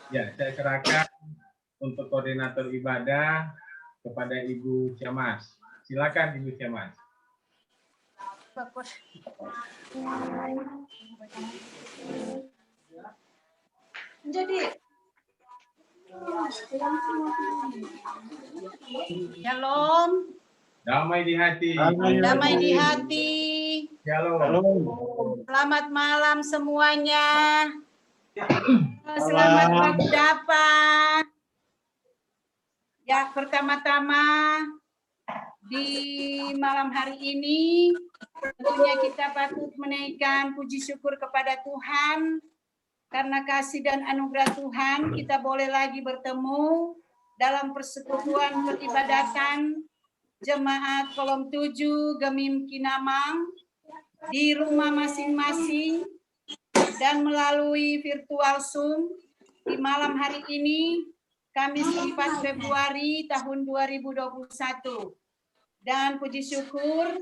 Ya, saya serahkan untuk koordinator ibadah kepada Ibu Ciamas. Silakan Ibu Ciamas. Jadi Shalom. Damai di hati. Damai di hati. Shalom. Selamat malam semuanya. Selamat berjumpa. Ya, pertama-tama di malam hari ini tentunya kita patut menaikkan puji syukur kepada Tuhan karena kasih dan anugerah Tuhan kita boleh lagi bertemu dalam persekutuan peribadatan Jemaat Kolom 7 Gemim Kinamang di rumah masing-masing dan melalui virtual Zoom di malam hari ini Kamis 4 Februari tahun 2021. Dan puji syukur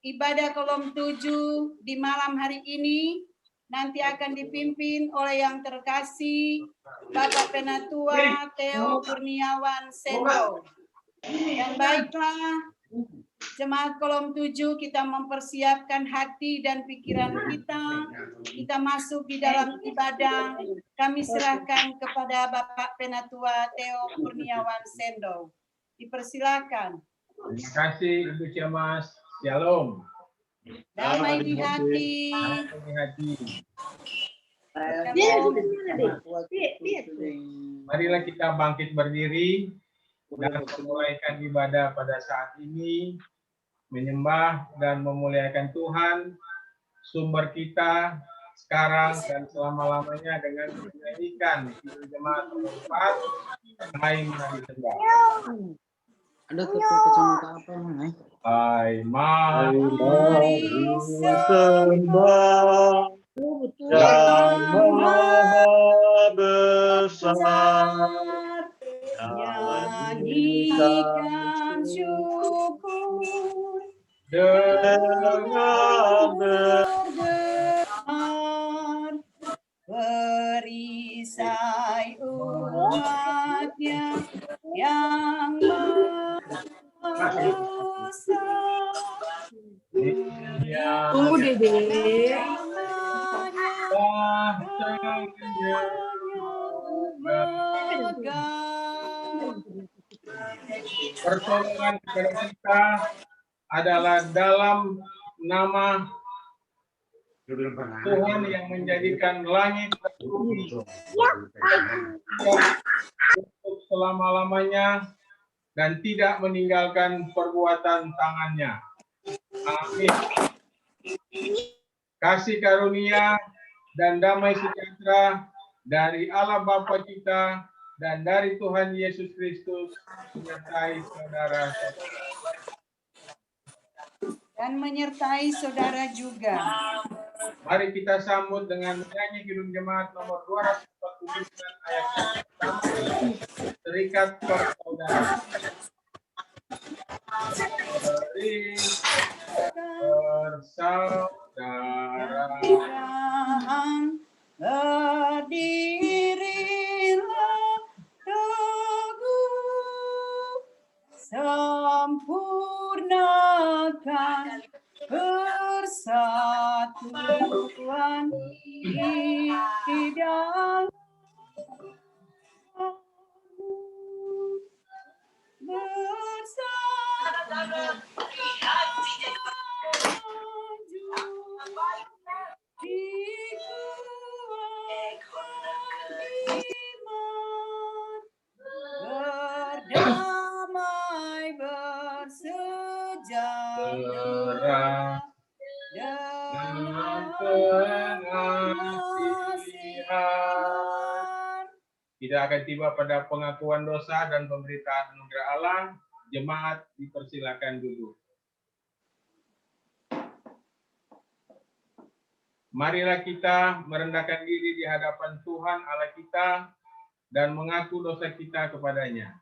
ibadah Kolom 7 di malam hari ini nanti akan dipimpin oleh yang terkasih Bapak Penatua Theo Kurniawan Sendo. Dan baiklah, Jemaat Kolom 7 kita mempersiapkan hati dan pikiran kita masuk di dalam ibadah, kami serahkan kepada Bapak Penatua Theo Kurniawan Sendo. Dipersilakan. Terima kasih Ibu Ciamas. Shalom. Damai di hati. Damai di hati. Marilah kita bangkit berdiri dan memulaikan ibadah pada saat ini, menyembah dan memuliakan Tuhan, sumber kita sekarang dan selama-lamanya dengan menyanyikan jemaat nomor 4, Hai Mari Sembah. Ada tuh kacamata apa nih? Hai Mari sembah Yang Maha Besar, nyanyikan syukur dengan bergetar, perisai umatnya yang Maha Besar. Tunggu Dede. Pertolongan kepada kita adalah dalam nama Tuhan yang menjadikan langit dan bumi untuk selama-lamanya dan tidak meninggalkan perbuatan tangannya. Amin. Kasih karunia dan damai sejahtera dari Allah Bapa kita dan dari Tuhan Yesus Kristus menyertai saudara-saudara. Dan menyertai saudara juga. Mari kita sambut dengan menyanyi Kidung Jemaat nomor 249 ayat pertama, terikat persaudara. Bersaudara. Berdirilah teguh, sempurnakan persatuan di dalam bersama berdamai bersejahtera dengan pengasihan. Kita akan tiba pada pengakuan dosa dan pemberitaan anugerah Allah. Jemaat dipersilakan duduk. Marilah kita merendahkan diri di hadapan Tuhan Allah kita dan mengaku dosa kita kepadanya.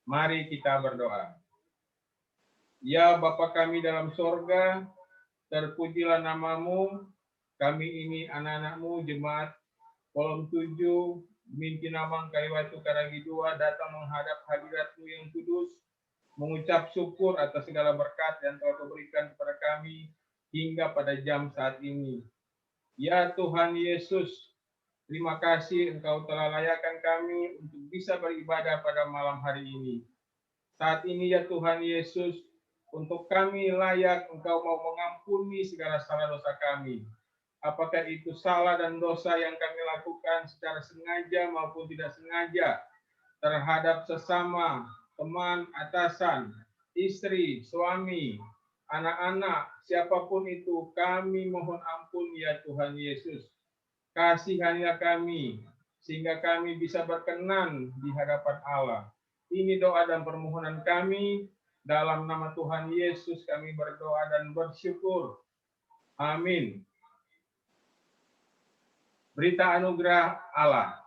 Mari kita berdoa. Ya Bapa kami dalam sorga, terpujilah namamu. Kami ini anak-anakmu jemaat Kolom 7, Mimpi namang kaliwatu karagi 2 datang menghadap hadirat-Mu yang kudus, mengucap syukur atas segala berkat yang Kau berikan kepada kami hingga pada jam saat ini. Ya Tuhan Yesus, terima kasih Engkau telah layakkan kami untuk bisa beribadah pada malam hari ini. Saat ini ya Tuhan Yesus, untuk kami layak Engkau mau mengampuni segala salah dosa kami. Apakah itu salah dan dosa yang kami lakukan secara sengaja maupun tidak sengaja terhadap sesama, teman, atasan, istri, suami, anak-anak, siapapun itu, kami mohon ampun ya Tuhan Yesus. Kasihanilah kami, sehingga kami bisa berkenan di hadapan Allah. Ini doa dan permohonan kami, dalam nama Tuhan Yesus kami berdoa dan bersyukur. Amin. Berita anugerah Allah.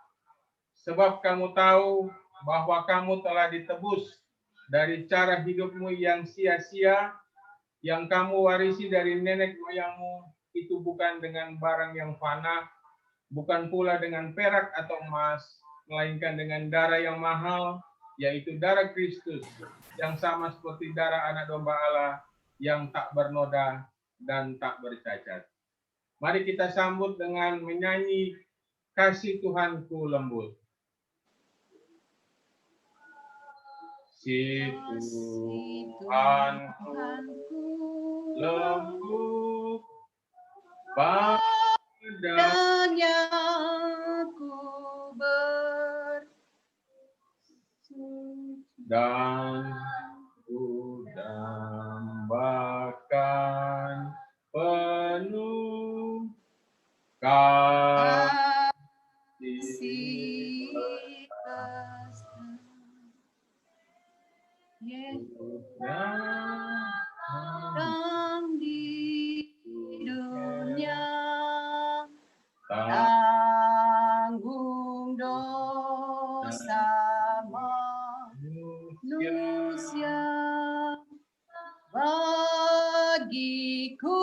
Sebab kamu tahu bahwa kamu telah ditebus dari cara hidupmu yang sia-sia, yang kamu warisi dari nenek moyangmu, itu bukan dengan barang yang fana, bukan pula dengan perak atau emas, melainkan dengan darah yang mahal, yaitu darah Kristus, yang sama seperti darah anak domba Allah, yang tak bernoda dan tak bercacat. Mari kita sambut dengan menyanyi Kasih Tuhanku Lembut. Si Tuhanku lembut Padanya ku dan ku dambakan penuh kasih yang di dunia tanggung dosa manusia, bagiku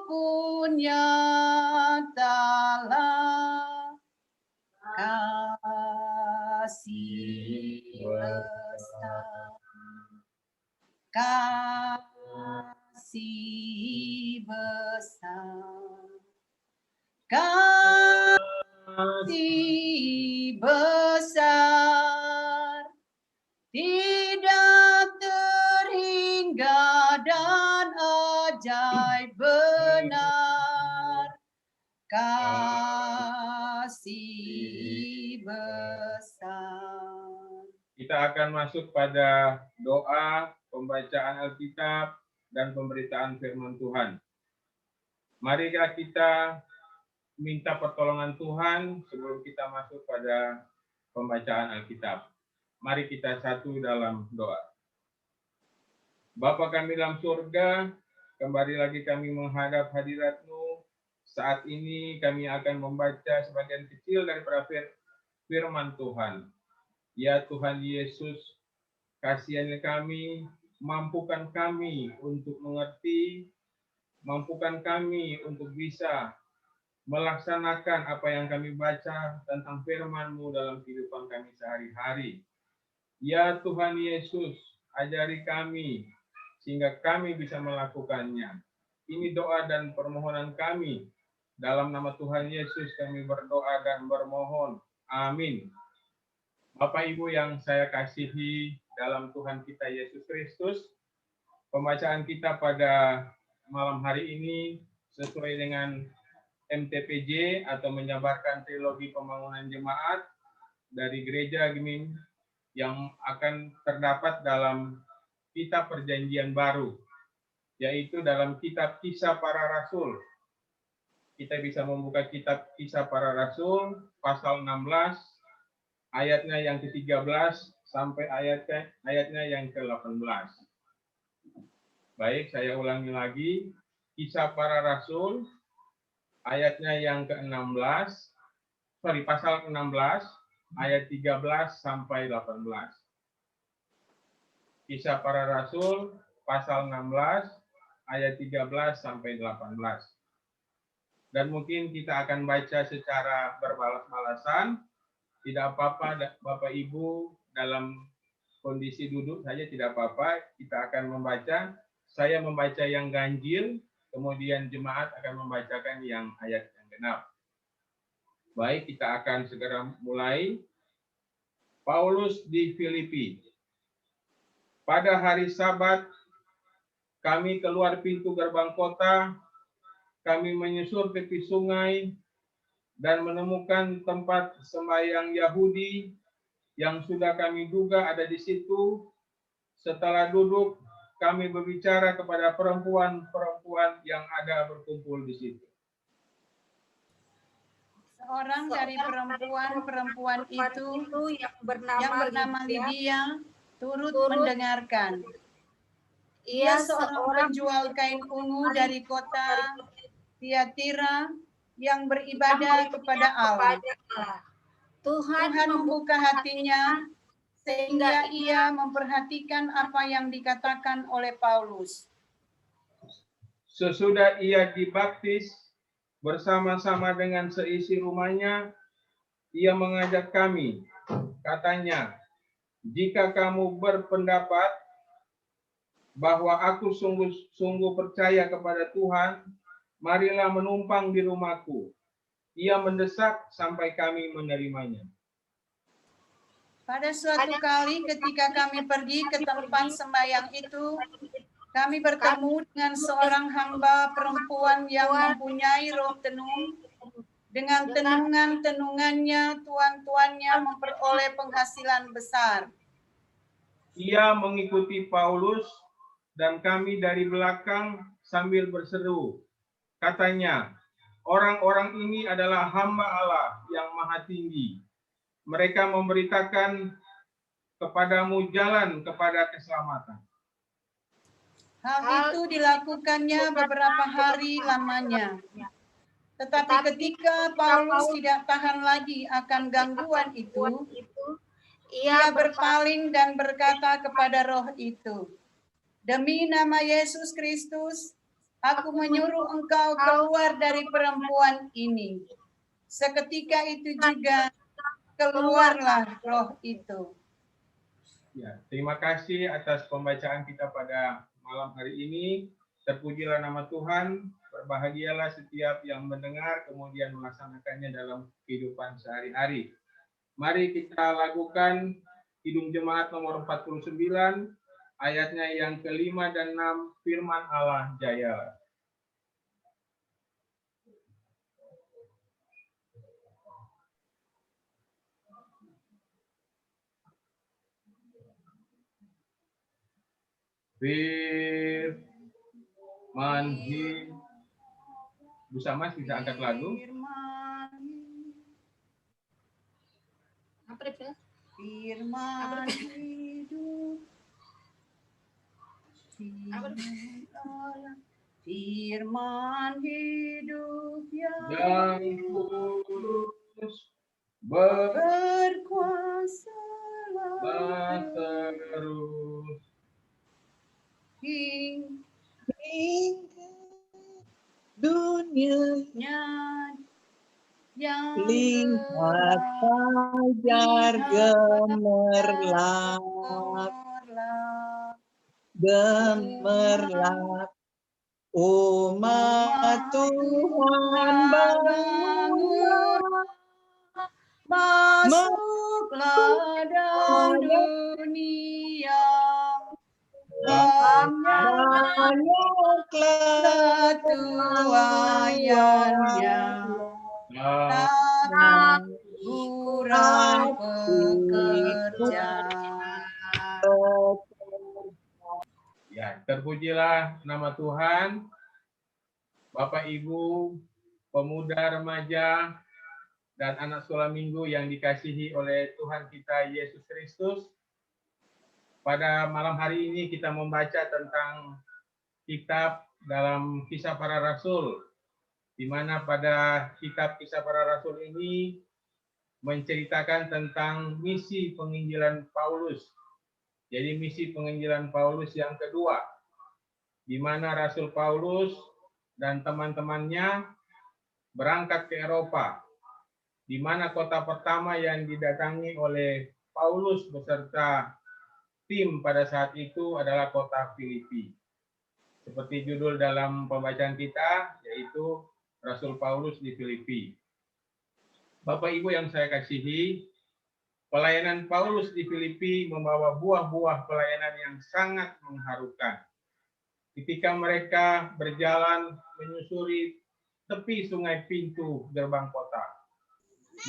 pun nyatalah kasih besar, kasih besar, kasih besar, tidak terhingga dan ajaib benar, kasih besar. Kita akan masuk pada doa, pembacaan Alkitab, dan pemberitaan firman Tuhan. Marilah kita minta pertolongan Tuhan sebelum kita masuk pada pembacaan Alkitab. Mari kita satu dalam doa. Bapa kami dalam surga, kembali lagi kami menghadap hadirat-Mu. Saat ini kami akan membaca sebagian kecil daripada firman Tuhan. Ya Tuhan Yesus, kasihani kami, mampukan kami untuk mengerti, mampukan kami untuk bisa melaksanakan apa yang kami baca tentang firman-Mu dalam kehidupan kami sehari-hari. Ya Tuhan Yesus, ajari kami sehingga kami bisa melakukannya. Ini doa dan permohonan kami. Dalam nama Tuhan Yesus kami berdoa dan bermohon. Amin. Bapak Ibu yang saya kasihi dalam Tuhan kita Yesus Kristus, pembacaan kita pada malam hari ini sesuai dengan MTPJ atau menjabarkan trilogi pembangunan jemaat dari Gereja Gemim yang akan terdapat dalam kitab Perjanjian Baru, yaitu dalam kitab Kisah Para Rasul. Kita bisa membuka kitab Kisah Para Rasul pasal 16 ayatnya yang ke-13 sampai ayatnya yang ke-18. Baik, saya ulangi lagi. Kisah Para Rasul ayatnya yang ke-16, pasal 16 ayat 13 sampai 18. Kisah Para Rasul pasal 16 ayat 13 sampai 18. dan mungkin kita akan baca secara berbalas-balasan. Tidak apa-apa Bapak Ibu, dalam kondisi duduk saja tidak apa-apa, kita akan membaca. Saya membaca yang ganjil, kemudian jemaat akan membacakan yang ayat yang genap. Baik, kita akan segera mulai. Paulus di Filipi. Pada hari Sabat, kami keluar pintu gerbang kota, kami menyusur tepi sungai, dan menemukan tempat sembahyang Yahudi yang sudah kami duga ada di situ. Setelah duduk, kami berbicara kepada perempuan-perempuan yang ada berkumpul di situ. Seorang dari perempuan-perempuan itu yang bernama Lydia turut mendengarkan. Ia seorang penjual kain ungu dari kota Tiatira yang beribadah kepada Allah. Tuhan membuka hatinya sehingga ia memperhatikan apa yang dikatakan oleh Paulus. Sesudah ia dibaptis bersama-sama dengan seisi rumahnya, ia mengajak kami. Katanya, jika kamu berpendapat bahwa aku sungguh-sungguh percaya kepada Tuhan, marilah menumpang di rumahku. Ia mendesak sampai kami menerimanya. Pada suatu kali ketika kami pergi ke tempat sembahyang itu, kami bertemu dengan seorang hamba perempuan yang mempunyai roh tenung. Dengan tenungan-tenungannya, tuan-tuannya memperoleh penghasilan besar. Ia mengikuti Paulus dan kami dari belakang sambil berseru. Katanya, orang-orang ini adalah hamba Allah yang Maha Tinggi. Mereka memberitakan kepadamu jalan kepada keselamatan. Hal itu dilakukannya beberapa hari lamanya. Tetapi ketika Paulus tidak tahan lagi akan gangguan itu, ia berpaling dan berkata kepada roh itu, "Demi nama Yesus Kristus, aku menyuruh engkau keluar dari perempuan ini." Seketika itu juga keluarlah roh itu. Ya, terima kasih atas pembacaan kita pada malam hari ini. Terpujilah nama Tuhan, berbahagialah setiap yang mendengar kemudian melaksanakannya dalam kehidupan sehari-hari. Mari kita lakukan Kidung Jemaat nomor 49, ayatnya yang ke-5 dan 6, firman Allah jayalah. Firman hidup. Bu Samas bisa angkat lagu. Firman hidup. Firman hidup yang kudus berkuasa terus hingga dunia yang lihat fajar gemerlap umat Tuhan bangun masuklah dalam dunia banyaklah tuaiannya tapi kurang pekerja. Ya, terpujilah nama Tuhan. Bapak Ibu, pemuda, remaja, dan anak sekolah minggu yang dikasihi oleh Tuhan kita Yesus Kristus. Pada malam hari ini kita membaca tentang kitab dalam Kisah Para Rasul, di mana pada kitab Kisah Para Rasul ini menceritakan tentang misi penginjilan Paulus. Jadi misi penginjilan Paulus yang kedua, di mana Rasul Paulus dan teman-temannya berangkat ke Eropa, di mana kota pertama yang didatangi oleh Paulus beserta tim pada saat itu adalah kota Filipi. Seperti judul dalam pembacaan kita, yaitu Rasul Paulus di Filipi. Bapak Ibu yang saya kasihi, pelayanan Paulus di Filipi membawa buah-buah pelayanan yang sangat mengharukan. Ketika mereka berjalan menyusuri tepi sungai pintu gerbang kota,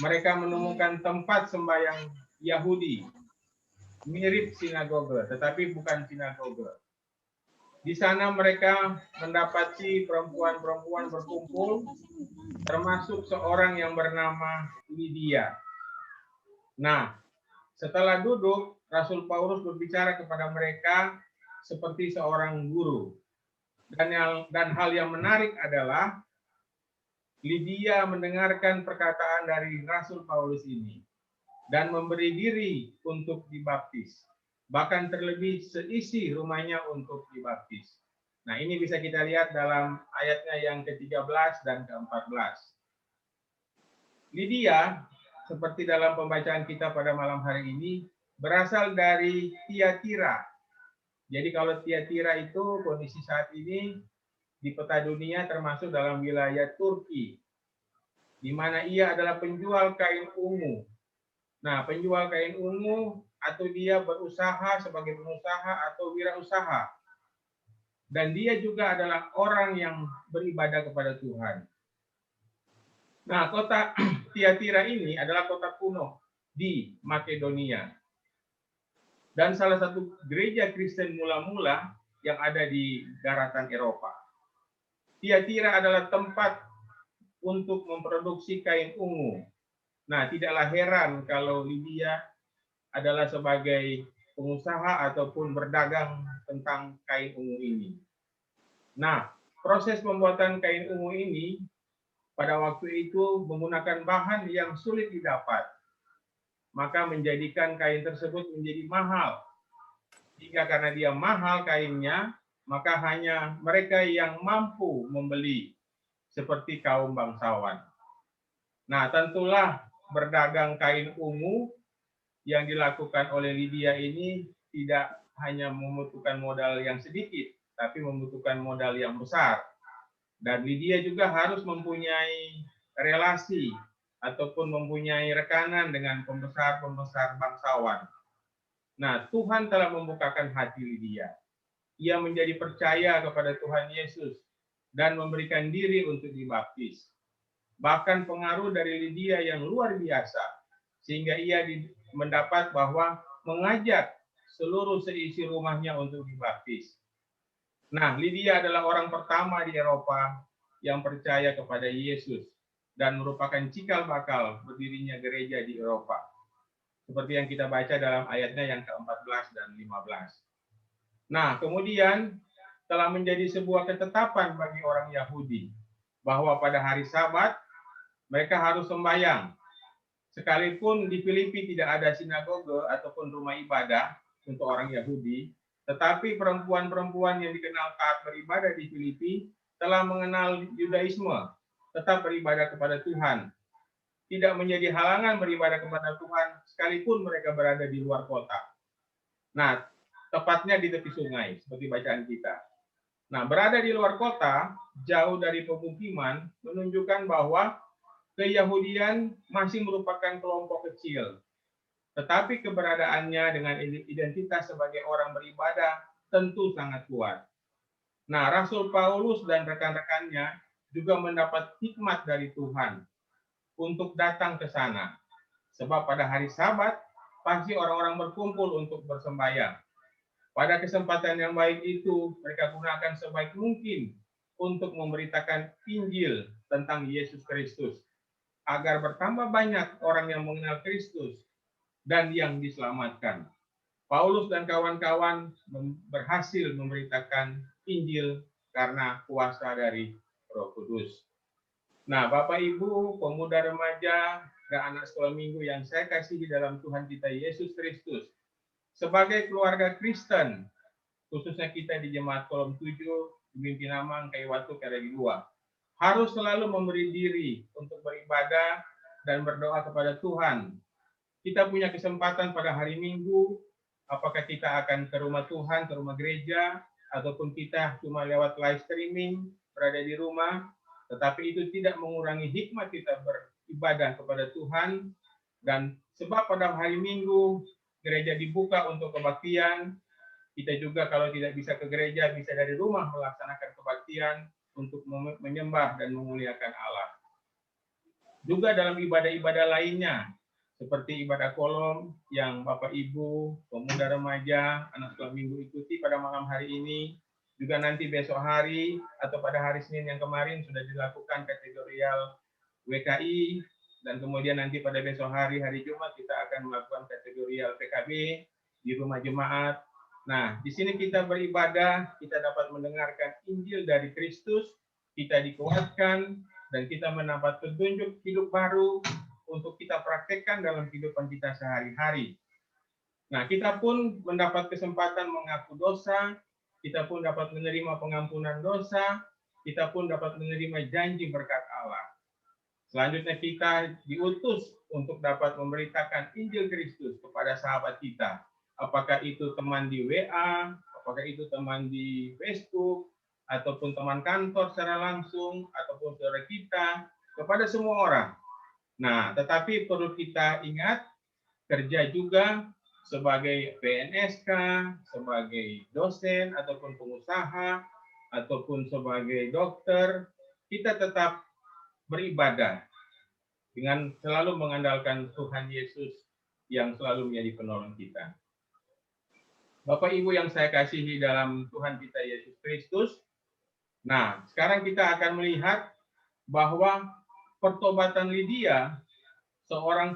mereka menemukan tempat sembahyang Yahudi, mirip sinagoge, tetapi bukan sinagoge. Di sana mereka mendapati perempuan-perempuan berkumpul, termasuk seorang yang bernama Lydia. Nah, setelah duduk, Rasul Paulus berbicara kepada mereka seperti seorang guru. Dan hal yang menarik adalah Lydia mendengarkan perkataan dari Rasul Paulus ini dan memberi diri untuk dibaptis. Bahkan terlebih seisi rumahnya untuk dibaptis. Nah, ini bisa kita lihat dalam ayatnya yang ke-13 dan ke-14. Lydia, seperti dalam pembacaan kita pada malam hari ini, berasal dari Tiatira. Jadi kalau Tiatira itu kondisi saat ini di peta dunia termasuk dalam wilayah Turki, di mana ia adalah penjual kain ungu. Nah, penjual kain ungu atau dia berusaha sebagai pengusaha atau wirausaha. Dan dia juga adalah orang yang beribadah kepada Tuhan. Nah, kota Tiatira ini adalah kota kuno di Makedonia. Dan salah satu gereja Kristen mula-mula yang ada di daratan Eropa. Tiatira adalah tempat untuk memproduksi kain ungu. Nah, tidaklah heran kalau Lydia adalah sebagai pengusaha ataupun berdagang tentang kain ungu ini. Nah, proses pembuatan kain ungu ini pada waktu itu menggunakan bahan yang sulit didapat. Maka menjadikan kain tersebut menjadi mahal. Hingga karena dia mahal kainnya, maka hanya mereka yang mampu membeli, seperti kaum bangsawan. Nah, tentulah berdagang kain ungu yang dilakukan oleh Lydia ini tidak hanya membutuhkan modal yang sedikit, tapi membutuhkan modal yang besar. Dan Lydia juga harus mempunyai relasi ataupun mempunyai rekanan dengan pembesar-pembesar bangsawan. Nah, Tuhan telah membukakan hati Lydia. Ia menjadi percaya kepada Tuhan Yesus dan memberikan diri untuk dibaptis. Bahkan pengaruh dari Lydia yang luar biasa, sehingga ia mendapat bahwa mengajak seluruh seisi rumahnya untuk dibaptis. Nah, Lydia adalah orang pertama di Eropa yang percaya kepada Yesus dan merupakan cikal bakal berdirinya gereja di Eropa. Seperti yang kita baca dalam ayatnya yang ke-14 dan 15. Nah, kemudian telah menjadi sebuah ketetapan bagi orang Yahudi bahwa pada hari Sabat mereka harus sembahyang. Sekalipun di Filipi tidak ada sinagoge ataupun rumah ibadah untuk orang Yahudi, tetapi perempuan-perempuan yang dikenal taat beribadah di Filipi telah mengenal Yudaisme, tetap beribadah kepada Tuhan. Tidak menjadi halangan beribadah kepada Tuhan sekalipun mereka berada di luar kota. Nah, tepatnya di tepi sungai, seperti bacaan kita. Nah, berada di luar kota, jauh dari pemukiman, menunjukkan bahwa Keyahudian masih merupakan kelompok kecil, tetapi keberadaannya dengan identitas sebagai orang beribadah tentu sangat kuat. Nah, Rasul Paulus dan rekan-rekannya juga mendapat hikmat dari Tuhan untuk datang ke sana. Sebab pada hari Sabat, pasti orang-orang berkumpul untuk bersembahyang. Pada kesempatan yang baik itu, mereka gunakan sebaik mungkin untuk memberitakan Injil tentang Yesus Kristus, agar bertambah banyak orang yang mengenal Kristus dan yang diselamatkan. Paulus dan kawan-kawan berhasil memberitakan Injil karena kuasa dari Roh Kudus. Nah, Bapak Ibu, pemuda remaja dan anak sekolah minggu yang saya kasihi dalam Tuhan kita Yesus Kristus, sebagai keluarga Kristen, khususnya kita di Jemaat Kolom 7, dipimpin Amang Kayu Watu Karagi 2, harus selalu memberi diri untuk beribadah dan berdoa kepada Tuhan. Kita punya kesempatan pada hari Minggu, apakah kita akan ke rumah Tuhan, ke rumah gereja, ataupun kita cuma lewat live streaming, berada di rumah, tetapi itu tidak mengurangi hikmat kita beribadah kepada Tuhan. Dan sebab pada hari Minggu, gereja dibuka untuk kebaktian, kita juga kalau tidak bisa ke gereja, bisa dari rumah melaksanakan kebaktian untuk menyembah dan memuliakan Allah. Juga dalam ibadah-ibadah lainnya, seperti ibadah kolom yang Bapak Ibu, pemuda remaja, anak sekolah minggu ikuti pada malam hari ini, juga nanti besok hari atau pada hari Senin yang kemarin sudah dilakukan kategorial WKI, dan kemudian nanti pada besok hari, hari Jumat, kita akan melakukan kategorial PKB di rumah jemaat. Nah, di sini kita beribadah, kita dapat mendengarkan Injil dari Kristus, kita dikuatkan, dan kita mendapat petunjuk hidup baru untuk kita praktekkan dalam kehidupan kita sehari-hari. Nah, kita pun mendapat kesempatan mengaku dosa, kita pun dapat menerima pengampunan dosa, kita pun dapat menerima janji berkat Allah. Selanjutnya kita diutus untuk dapat memberitakan Injil Kristus kepada sahabat kita. Apakah itu teman di WA, apakah itu teman di Facebook, ataupun teman kantor secara langsung, ataupun saudara kita, kepada semua orang. Nah, tetapi perlu kita ingat, kerja juga sebagai PNSK, sebagai dosen, ataupun pengusaha, ataupun sebagai dokter, kita tetap beribadah dengan selalu mengandalkan Tuhan Yesus yang selalu menjadi penolong kita. Bapak Ibu yang saya kasihi dalam Tuhan kita Yesus Kristus, nah sekarang kita akan melihat bahwa pertobatan Lydia, seorang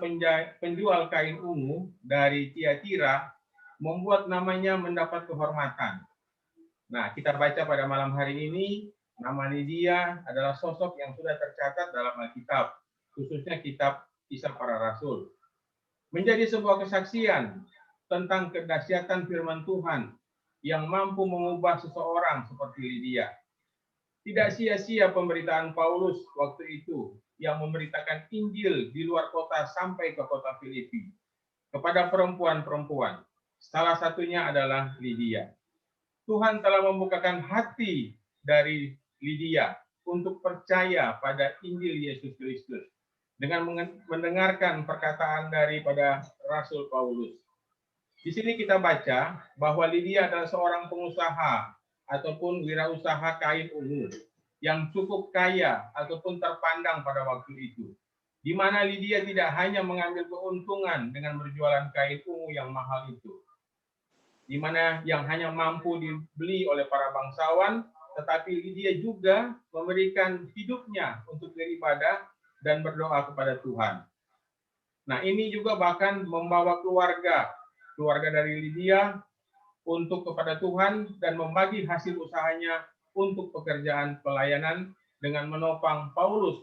penjual kain ungu dari Tiatira, membuat namanya mendapat kehormatan. Nah, kita baca pada malam hari ini, nama Lydia adalah sosok yang sudah tercatat dalam Alkitab, khususnya kitab Kisah Para Rasul. Menjadi sebuah kesaksian tentang kedahsyatan firman Tuhan yang mampu mengubah seseorang seperti Lydia. Tidak sia-sia pemberitaan Paulus waktu itu yang memberitakan Injil di luar kota sampai ke kota Filipi kepada perempuan-perempuan. Salah satunya adalah Lydia. Tuhan telah membukakan hati dari Lydia untuk percaya pada Injil Yesus Kristus dengan mendengarkan perkataan daripada Rasul Paulus. Di sini kita baca bahwa Lydia adalah seorang pengusaha ataupun wirausaha kain ungu yang cukup kaya ataupun terpandang pada waktu itu. Di mana Lydia tidak hanya mengambil keuntungan dengan berjualan kain ungu yang mahal itu, di mana yang hanya mampu dibeli oleh para bangsawan, tetapi Lydia juga memberikan hidupnya untuk beribadah dan berdoa kepada Tuhan. Nah, ini juga bahkan membawa keluarga dari Lydia untuk kepada Tuhan dan membagi hasil usahanya untuk pekerjaan pelayanan dengan menopang Paulus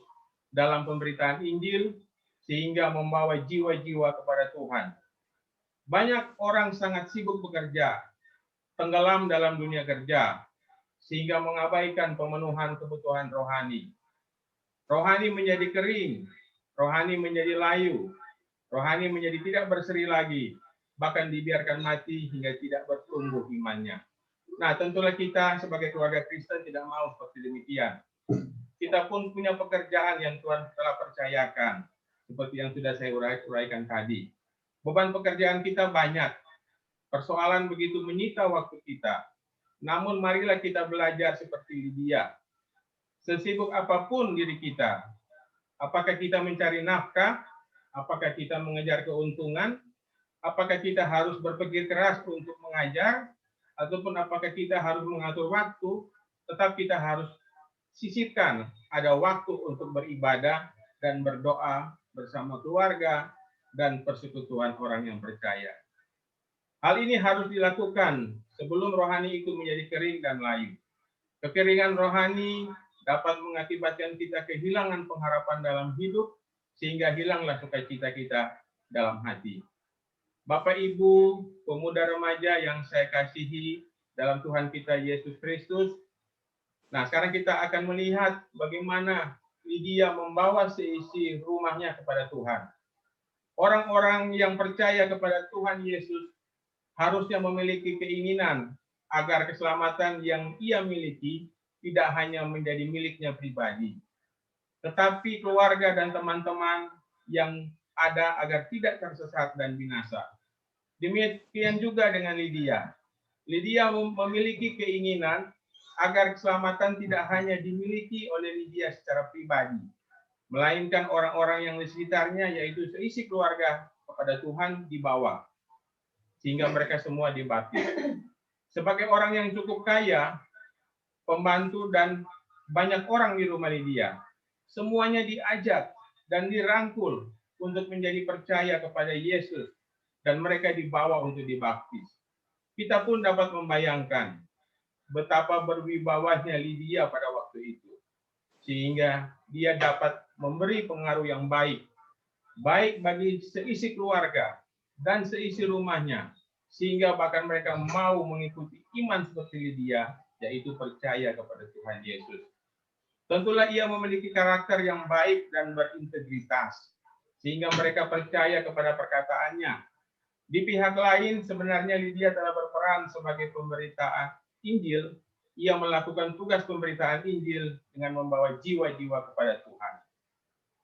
dalam pemberitaan Injil sehingga membawa jiwa-jiwa kepada Tuhan. Banyak orang sangat sibuk bekerja, tenggelam dalam dunia kerja, sehingga mengabaikan pemenuhan kebutuhan rohani. Rohani menjadi kering, rohani menjadi layu, rohani menjadi tidak berseri lagi, bahkan dibiarkan mati hingga tidak bertumbuh imannya. Nah, tentulah kita sebagai keluarga Kristen tidak mau seperti demikian. Kita pun punya pekerjaan yang Tuhan telah percayakan, seperti yang sudah saya uraikan tadi. Beban pekerjaan kita banyak, persoalan begitu menyita waktu kita. Namun marilah kita belajar seperti Lydia. Sesibuk apapun diri kita, apakah kita mencari nafkah, apakah kita mengejar keuntungan, apakah kita harus berpikir keras untuk mengajar, ataupun apakah kita harus mengatur waktu, tetap kita harus sisipkan ada waktu untuk beribadah dan berdoa bersama keluarga dan persekutuan orang yang percaya. Hal ini harus dilakukan sebelum rohani itu menjadi kering dan layu. Kekeringan rohani dapat mengakibatkan kita kehilangan pengharapan dalam hidup, sehingga hilanglah sukacita kita dalam hati. Bapak, Ibu, pemuda remaja yang saya kasihi dalam Tuhan kita Yesus Kristus, Nah, sekarang kita akan melihat bagaimana Lydia membawa seisi rumahnya kepada Tuhan. Orang-orang yang percaya kepada Tuhan Yesus harusnya memiliki keinginan agar keselamatan yang ia miliki tidak hanya menjadi miliknya pribadi, tetapi keluarga dan teman-teman yang ada agar tidak tersesat dan binasa. Demikian juga dengan Lydia. Lydia memiliki keinginan agar keselamatan tidak hanya dimiliki oleh Lydia secara pribadi, melainkan orang-orang yang di sekitarnya, yaitu seisi keluarga kepada Tuhan dibawa, sehingga mereka semua dibaptis. Sebagai orang yang cukup kaya, pembantu dan banyak orang di rumah Lydia, semuanya diajak dan dirangkul untuk menjadi percaya kepada Yesus, dan mereka dibawa untuk dibaptis. Kita pun dapat membayangkan betapa berwibawanya Lydia pada waktu itu, sehingga dia dapat memberi pengaruh yang baik bagi seisi keluarga dan seisi rumahnya, sehingga bahkan mereka mau mengikuti iman seperti Lydia, yaitu percaya kepada Tuhan Yesus. Tentulah ia memiliki karakter yang baik dan berintegritas, sehingga mereka percaya kepada perkataannya. Di pihak lain, sebenarnya Lydia telah berperan sebagai pemberitaan Injil. Ia melakukan tugas pemberitaan Injil dengan membawa jiwa-jiwa kepada Tuhan.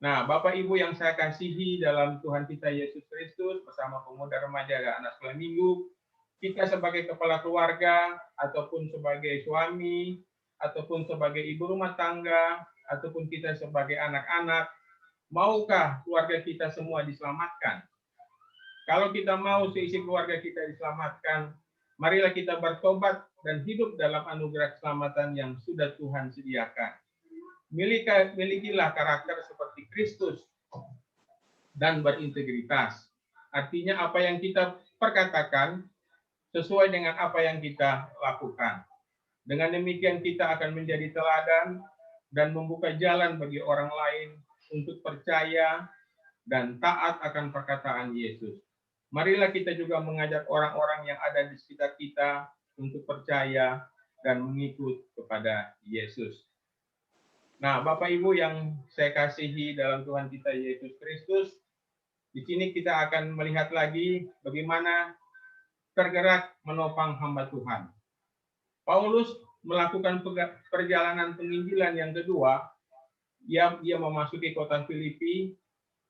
Nah, Bapak Ibu yang saya kasihi dalam Tuhan kita Yesus Kristus, bersama pemuda remaja dan anak sekolah minggu, kita sebagai kepala keluarga, ataupun sebagai suami, ataupun sebagai ibu rumah tangga, ataupun kita sebagai anak-anak, maukah keluarga kita semua diselamatkan? Kalau kita mau seisi keluarga kita diselamatkan, marilah kita bertobat dan hidup dalam anugerah keselamatan yang sudah Tuhan sediakan. Milikilah karakter seperti Kristus dan berintegritas. Artinya apa yang kita perkatakan sesuai dengan apa yang kita lakukan. Dengan demikian kita akan menjadi teladan dan membuka jalan bagi orang lain untuk percaya dan taat akan perkataan Yesus. Marilah kita juga mengajak orang-orang yang ada di sekitar kita untuk percaya dan mengikut kepada Yesus. Nah, Bapak Ibu yang saya kasihi dalam Tuhan kita Yesus Kristus, di sini kita akan melihat lagi bagaimana tergerak menopang hamba Tuhan. Paulus melakukan perjalanan penginjilan yang kedua. Dia memasuki kota Filipi.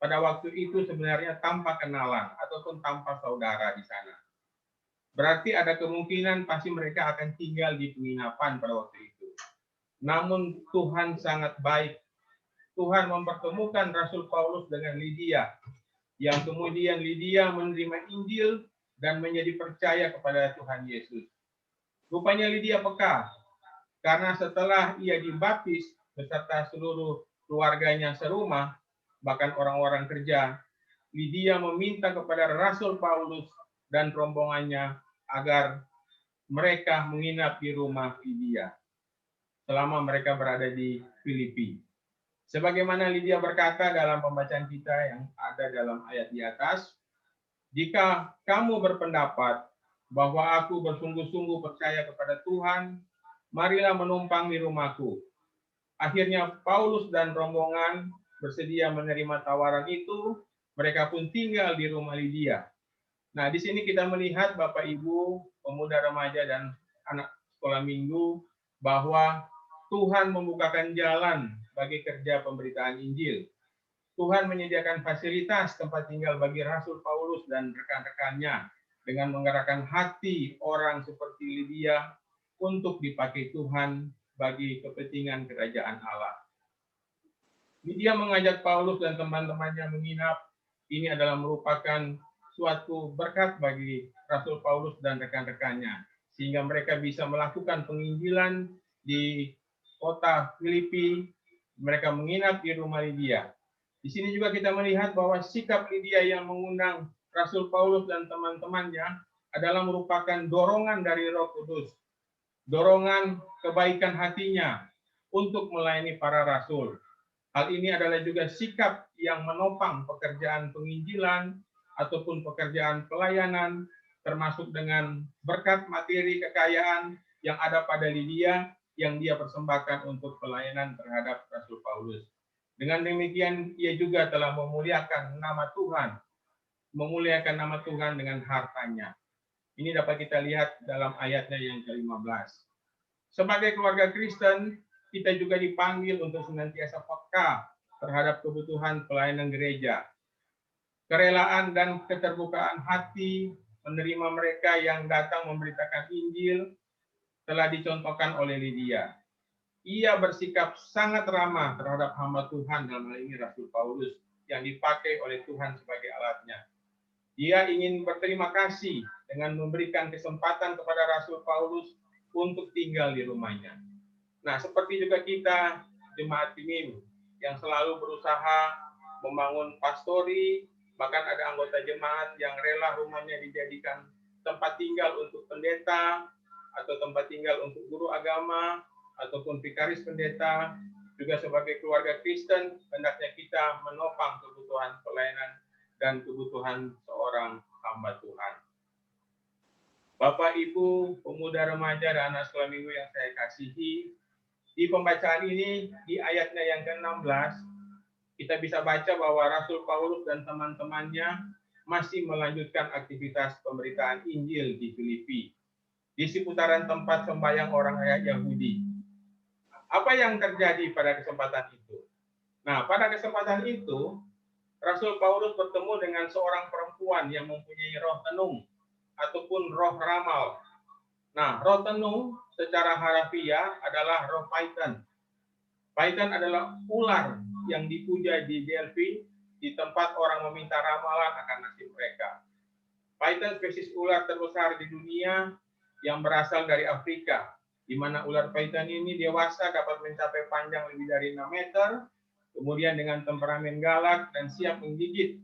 Pada waktu itu sebenarnya tanpa kenalan ataupun tanpa saudara di sana. Berarti ada kemungkinan pasti mereka akan tinggal di penginapan pada waktu itu. Namun Tuhan sangat baik. Tuhan mempertemukan Rasul Paulus dengan Lydia, yang kemudian Lydia menerima Injil dan menjadi percaya kepada Tuhan Yesus. Rupanya Lydia peka, karena setelah ia dibaptis beserta seluruh keluarganya serumah, bahkan orang-orang kerja, Lydia meminta kepada Rasul Paulus dan rombongannya agar mereka menginap di rumah Lydia selama mereka berada di Filipi. Sebagaimana Lydia berkata dalam pembacaan kita yang ada dalam ayat di atas, jika kamu berpendapat bahwa aku bersungguh-sungguh percaya kepada Tuhan, marilah menumpang di rumahku. Akhirnya Paulus dan rombongan bersedia menerima tawaran itu, mereka pun tinggal di rumah Lydia. Nah, di sini kita melihat Bapak Ibu, pemuda remaja dan anak sekolah minggu, bahwa Tuhan membukakan jalan bagi kerja pemberitaan Injil. Tuhan menyediakan fasilitas tempat tinggal bagi Rasul Paulus dan rekan-rekannya dengan menggerakkan hati orang seperti Lydia untuk dipakai Tuhan bagi kepentingan kerajaan Allah. Lydia mengajak Paulus dan teman-temannya menginap. Ini adalah merupakan suatu berkat bagi Rasul Paulus dan rekan-rekannya, sehingga mereka bisa melakukan penginjilan di kota Filipi. Mereka menginap di rumah Lydia. Di sini juga kita melihat bahwa sikap Lydia yang mengundang Rasul Paulus dan teman-temannya adalah merupakan dorongan dari Roh Kudus, dorongan kebaikan hatinya untuk melayani para rasul. Hal ini adalah juga sikap yang menopang pekerjaan penginjilan ataupun pekerjaan pelayanan, termasuk dengan berkat materi kekayaan yang ada pada Lydia, yang dia persembahkan untuk pelayanan terhadap Rasul Paulus. Dengan demikian, ia juga telah memuliakan nama Tuhan dengan hartanya. Ini dapat kita lihat dalam ayatnya yang ke-15. Sebagai keluarga Kristen, kita juga dipanggil untuk senantiasa peka terhadap kebutuhan pelayanan gereja. Kerelaan dan keterbukaan hati menerima mereka yang datang memberitakan Injil telah dicontohkan oleh Lydia. Ia bersikap sangat ramah terhadap hamba Tuhan, dalam hal ini Rasul Paulus, yang dipakai oleh Tuhan sebagai alatnya. Dia ingin berterima kasih dengan memberikan kesempatan kepada Rasul Paulus untuk tinggal di rumahnya. Nah, seperti juga kita, jemaat Timim, yang selalu berusaha membangun pastori, bahkan ada anggota jemaat yang rela rumahnya dijadikan tempat tinggal untuk pendeta, atau tempat tinggal untuk guru agama, ataupun vikaris pendeta. Juga sebagai keluarga Kristen, hendaknya kita menopang kebutuhan pelayanan dan kebutuhan seorang hamba Tuhan. Bapak, Ibu, pemuda, remaja, dan anak sekolah minggu yang saya kasihi, di pembacaan ini, di ayatnya yang ke-16, kita bisa baca bahwa Rasul Paulus dan teman-temannya masih melanjutkan aktivitas pemberitaan Injil di Filipi, di seputaran tempat sembahyang orang Yahudi. Apa yang terjadi pada kesempatan itu? Nah, pada kesempatan itu, Rasul Paulus bertemu dengan seorang perempuan yang mempunyai roh tenung ataupun roh ramal. Nah, roh tenung secara harafiah adalah roh Python. Python adalah ular yang dipuja di Delphi, di tempat orang meminta ramalan akan nasib mereka. Python spesies ular terbesar di dunia yang berasal dari Afrika, di mana ular python ini dewasa dapat mencapai panjang lebih dari 6 meter, kemudian dengan temperamen galak dan siap menggigit.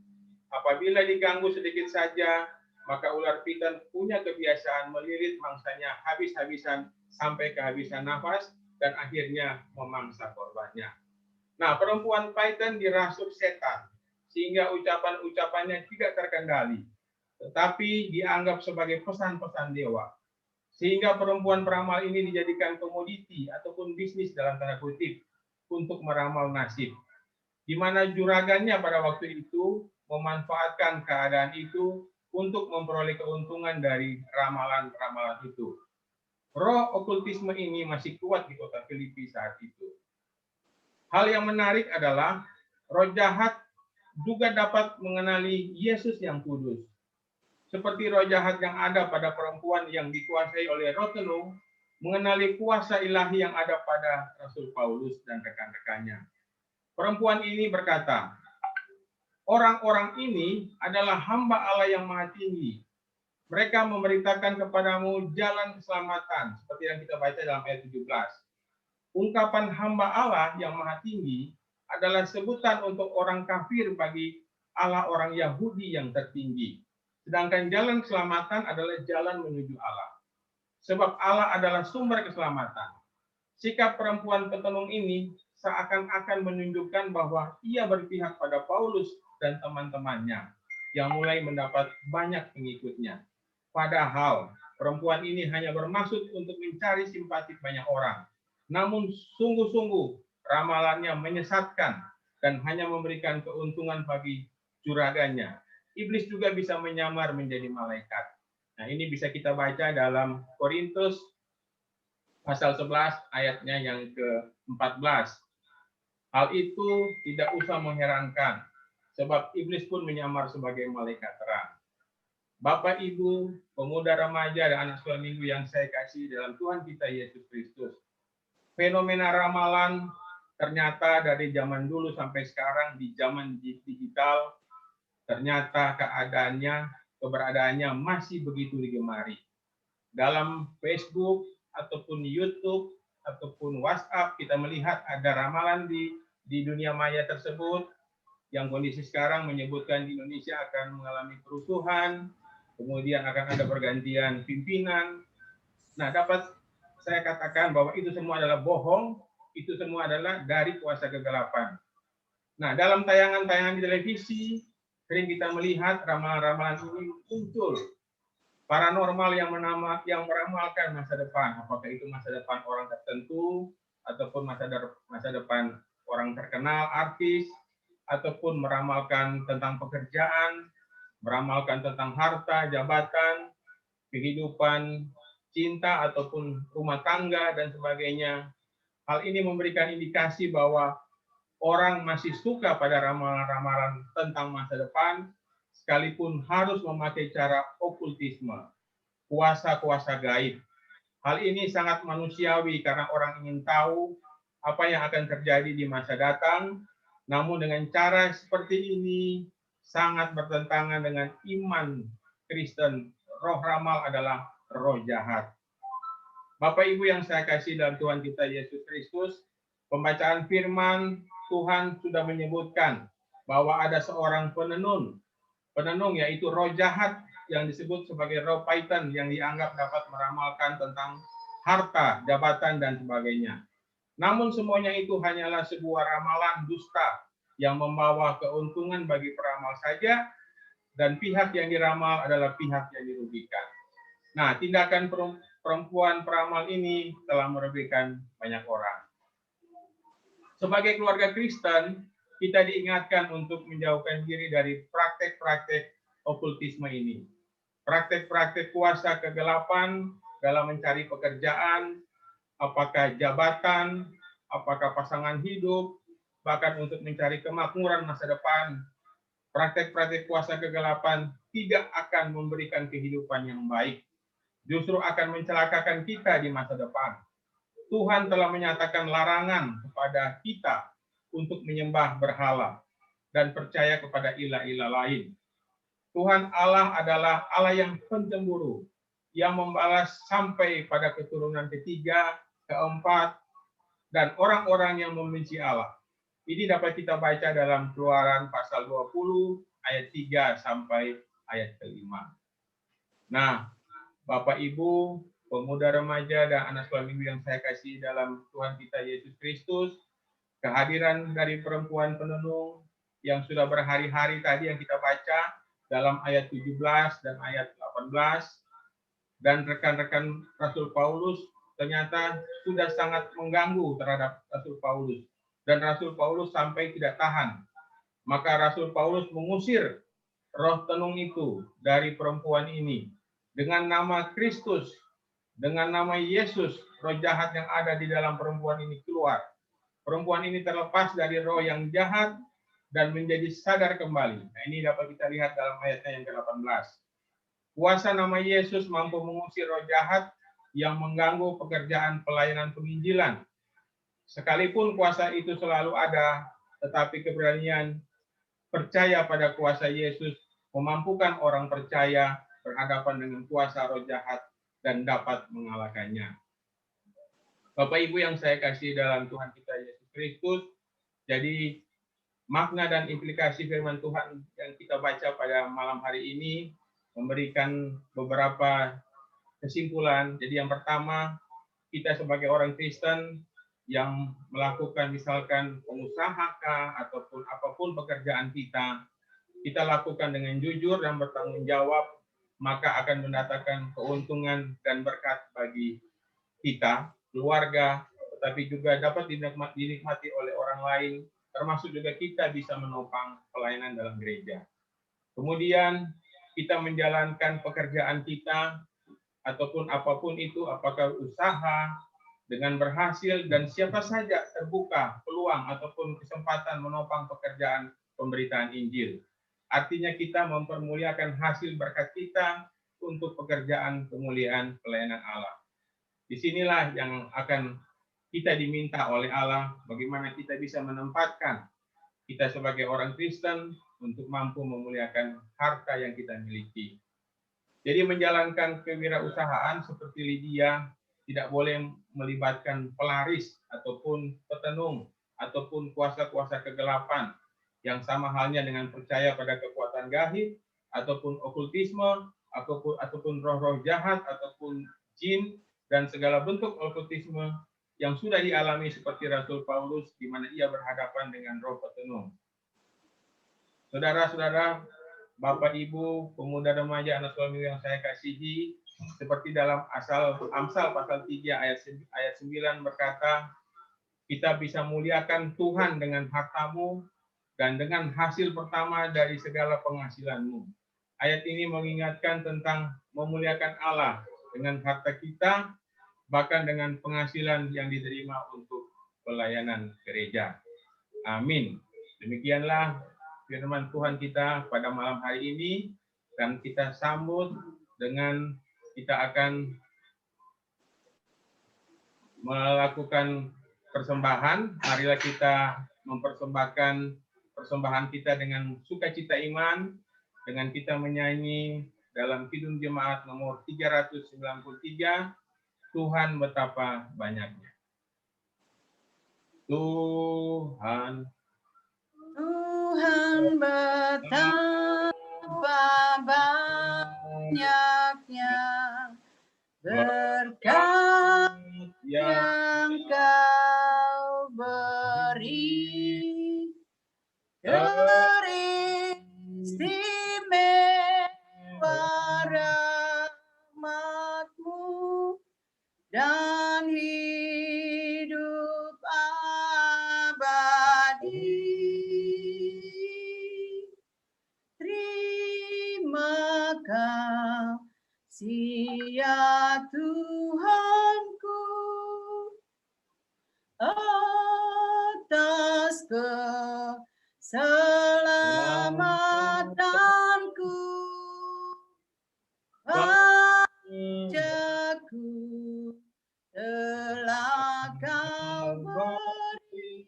Apabila diganggu sedikit saja, maka ular python punya kebiasaan melilit mangsanya habis-habisan sampai kehabisan nafas dan akhirnya memangsa korbannya. Nah, perempuan python dirasuk setan sehingga ucapan-ucapannya tidak terkendali, tetapi dianggap sebagai pesan-pesan dewa. Sehingga perempuan peramal ini dijadikan komoditi ataupun bisnis dalam tanda kutip untuk meramal nasib, di mana juragannya pada waktu itu memanfaatkan keadaan itu untuk memperoleh keuntungan dari ramalan-ramalan itu. Roh okultisme ini masih kuat di kota Filipi saat itu. Hal yang menarik adalah roh jahat juga dapat mengenali Yesus yang kudus. Seperti roh jahat yang ada pada perempuan yang dikuasai oleh roh tenung, mengenali kuasa ilahi yang ada pada Rasul Paulus dan rekan-rekannya. Perempuan ini berkata, orang-orang ini adalah hamba Allah yang maha tinggi. Mereka memberitakan kepadamu jalan keselamatan, seperti yang kita baca dalam ayat 17. Ungkapan hamba Allah yang maha tinggi adalah sebutan untuk orang kafir bagi Allah orang Yahudi yang tertinggi. Sedangkan jalan keselamatan adalah jalan menuju Allah. Sebab Allah adalah sumber keselamatan. Sikap perempuan petenung ini seakan-akan menunjukkan bahwa ia berpihak pada Paulus dan teman-temannya yang mulai mendapat banyak pengikutnya. Padahal perempuan ini hanya bermaksud untuk mencari simpati banyak orang. Namun sungguh-sungguh ramalannya menyesatkan dan hanya memberikan keuntungan bagi juragannya. Iblis juga bisa menyamar menjadi malaikat. Nah, ini bisa kita baca dalam Korintus pasal 11 ayatnya yang ke-14. Hal itu tidak usah mengherankan, sebab iblis pun menyamar sebagai malaikat terang. Bapak, Ibu, pemuda, remaja, dan anak sekolah minggu yang saya kasih dalam Tuhan kita Yesus Kristus. Fenomena ramalan ternyata dari zaman dulu sampai sekarang di zaman digital, ternyata keberadaannya masih begitu digemari. Dalam Facebook, ataupun YouTube, ataupun WhatsApp, kita melihat ada ramalan di dunia maya tersebut, yang kondisi sekarang menyebutkan di Indonesia akan mengalami kerusuhan, kemudian akan ada pergantian pimpinan. Nah, dapat saya katakan bahwa itu semua adalah bohong, itu semua adalah dari kuasa kegelapan. Nah, dalam tayangan-tayangan di televisi, sering kita melihat ramalan-ramalan ini muncul. paranormal yang meramalkan masa depan, apakah itu masa depan orang tertentu ataupun masa depan orang terkenal, artis, ataupun meramalkan tentang pekerjaan, meramalkan tentang harta, jabatan, kehidupan cinta ataupun rumah tangga dan sebagainya. Hal ini memberikan indikasi bahwa orang masih suka pada ramalan-ramalan tentang masa depan, sekalipun harus memakai cara okultisme, kuasa-kuasa gaib. Hal ini sangat manusiawi karena orang ingin tahu apa yang akan terjadi di masa datang, namun dengan cara seperti ini sangat bertentangan dengan iman Kristen. Roh ramal adalah roh jahat. Bapak Ibu yang saya kasih dalam Tuhan kita Yesus Kristus, pembacaan firman Tuhan sudah menyebutkan bahwa ada seorang penenun yaitu roh jahat yang disebut sebagai roh Python yang dianggap dapat meramalkan tentang harta, jabatan, dan sebagainya. Namun semuanya itu hanyalah sebuah ramalan dusta yang membawa keuntungan bagi peramal saja, dan pihak yang diramal adalah pihak yang dirugikan. Nah, tindakan perempuan peramal ini telah merugikan banyak orang. Sebagai keluarga Kristen, kita diingatkan untuk menjauhkan diri dari praktek-praktek okultisme ini. Praktek-praktek kuasa kegelapan dalam mencari pekerjaan, apakah jabatan, apakah pasangan hidup, bahkan untuk mencari kemakmuran masa depan. Praktek-praktek kuasa kegelapan tidak akan memberikan kehidupan yang baik, justru akan mencelakakan kita di masa depan. Tuhan telah menyatakan larangan kepada kita untuk menyembah berhala dan percaya kepada ilah-ilah lain. Tuhan Allah adalah Allah yang pencemburu, yang membalas sampai pada keturunan ketiga, keempat, dan orang-orang yang membenci Allah. Ini dapat kita baca dalam Keluaran pasal 20 ayat 3 sampai ayat ke-5. Nah, Bapak Ibu, pemuda remaja dan anak sekolah minggu yang saya kasih dalam Tuhan kita Yesus Kristus, kehadiran dari perempuan penenung yang sudah berhari-hari tadi yang kita baca dalam ayat 17 dan ayat 18, dan rekan-rekan Rasul Paulus ternyata sudah sangat mengganggu terhadap Rasul Paulus, dan Rasul Paulus sampai tidak tahan. Maka Rasul Paulus mengusir roh tenung itu dari perempuan ini. Dengan nama Kristus, dengan nama Yesus, roh jahat yang ada di dalam perempuan ini keluar. Perempuan ini terlepas dari roh yang jahat dan menjadi sadar kembali. Nah, ini dapat kita lihat dalam ayatnya yang ke-18. Kuasa nama Yesus mampu mengusir roh jahat yang mengganggu pekerjaan pelayanan penginjilan. Sekalipun kuasa itu selalu ada, tetapi keberanian percaya pada kuasa Yesus memampukan orang percaya berhadapan dengan kuasa roh jahat dan dapat mengalahkannya. Bapak Ibu yang saya kasih dalam Tuhan kita Yesus Kristus, jadi makna dan implikasi firman Tuhan yang kita baca pada malam hari ini memberikan beberapa kesimpulan. Jadi yang pertama, kita sebagai orang Kristen yang melakukan misalkan pengusaha ataupun apapun pekerjaan kita lakukan dengan jujur dan bertanggung jawab, maka akan mendatangkan keuntungan dan berkat bagi kita, keluarga, tetapi juga dapat dinikmati oleh orang lain, termasuk juga kita bisa menopang pelayanan dalam gereja. Kemudian kita menjalankan pekerjaan kita, ataupun apapun itu, apakah usaha, dengan berhasil, dan siapa saja terbuka peluang ataupun kesempatan menopang pekerjaan pemberitaan Injil. Artinya kita mempermuliakan hasil berkat kita untuk pekerjaan kemuliaan pelayanan Allah. Disinilah yang akan kita diminta oleh Allah, bagaimana kita bisa menempatkan kita sebagai orang Kristen untuk mampu memuliakan harta yang kita miliki. Jadi menjalankan kewirausahaan seperti Lydia tidak boleh melibatkan pelaris ataupun petenung ataupun kuasa-kuasa kegelapan, yang sama halnya dengan percaya pada kekuatan gaib ataupun okultisme ataupun roh-roh jahat ataupun jin dan segala bentuk okultisme yang sudah dialami seperti Rasul Paulus di mana ia berhadapan dengan roh petenung. Saudara-saudara, Bapak Ibu, pemuda remaja anak suami yang saya kasihi, seperti dalam Amsal pasal 3 ayat 9 berkata, kita bisa muliakan Tuhan dengan hartamu dan dengan hasil pertama dari segala penghasilanmu. Ayat ini mengingatkan tentang memuliakan Allah dengan harta kita, bahkan dengan penghasilan yang diterima untuk pelayanan gereja. Amin. Demikianlah firman Tuhan kita pada malam hari ini, dan kita sambut dengan kita akan melakukan persembahan. Marilah kita mempersembahkan persembahan kita dengan sukacita iman, dengan kita menyanyi dalam Kidung Jemaat nomor 393, Tuhan betapa banyaknya. Tuhan betapa banyaknya berkat yang kau beri, teristimewa rahmat-Mu dan hidup abadi. Terima kasih ya Tuhanku atas keselamatanku. Pajakku telah kau beri,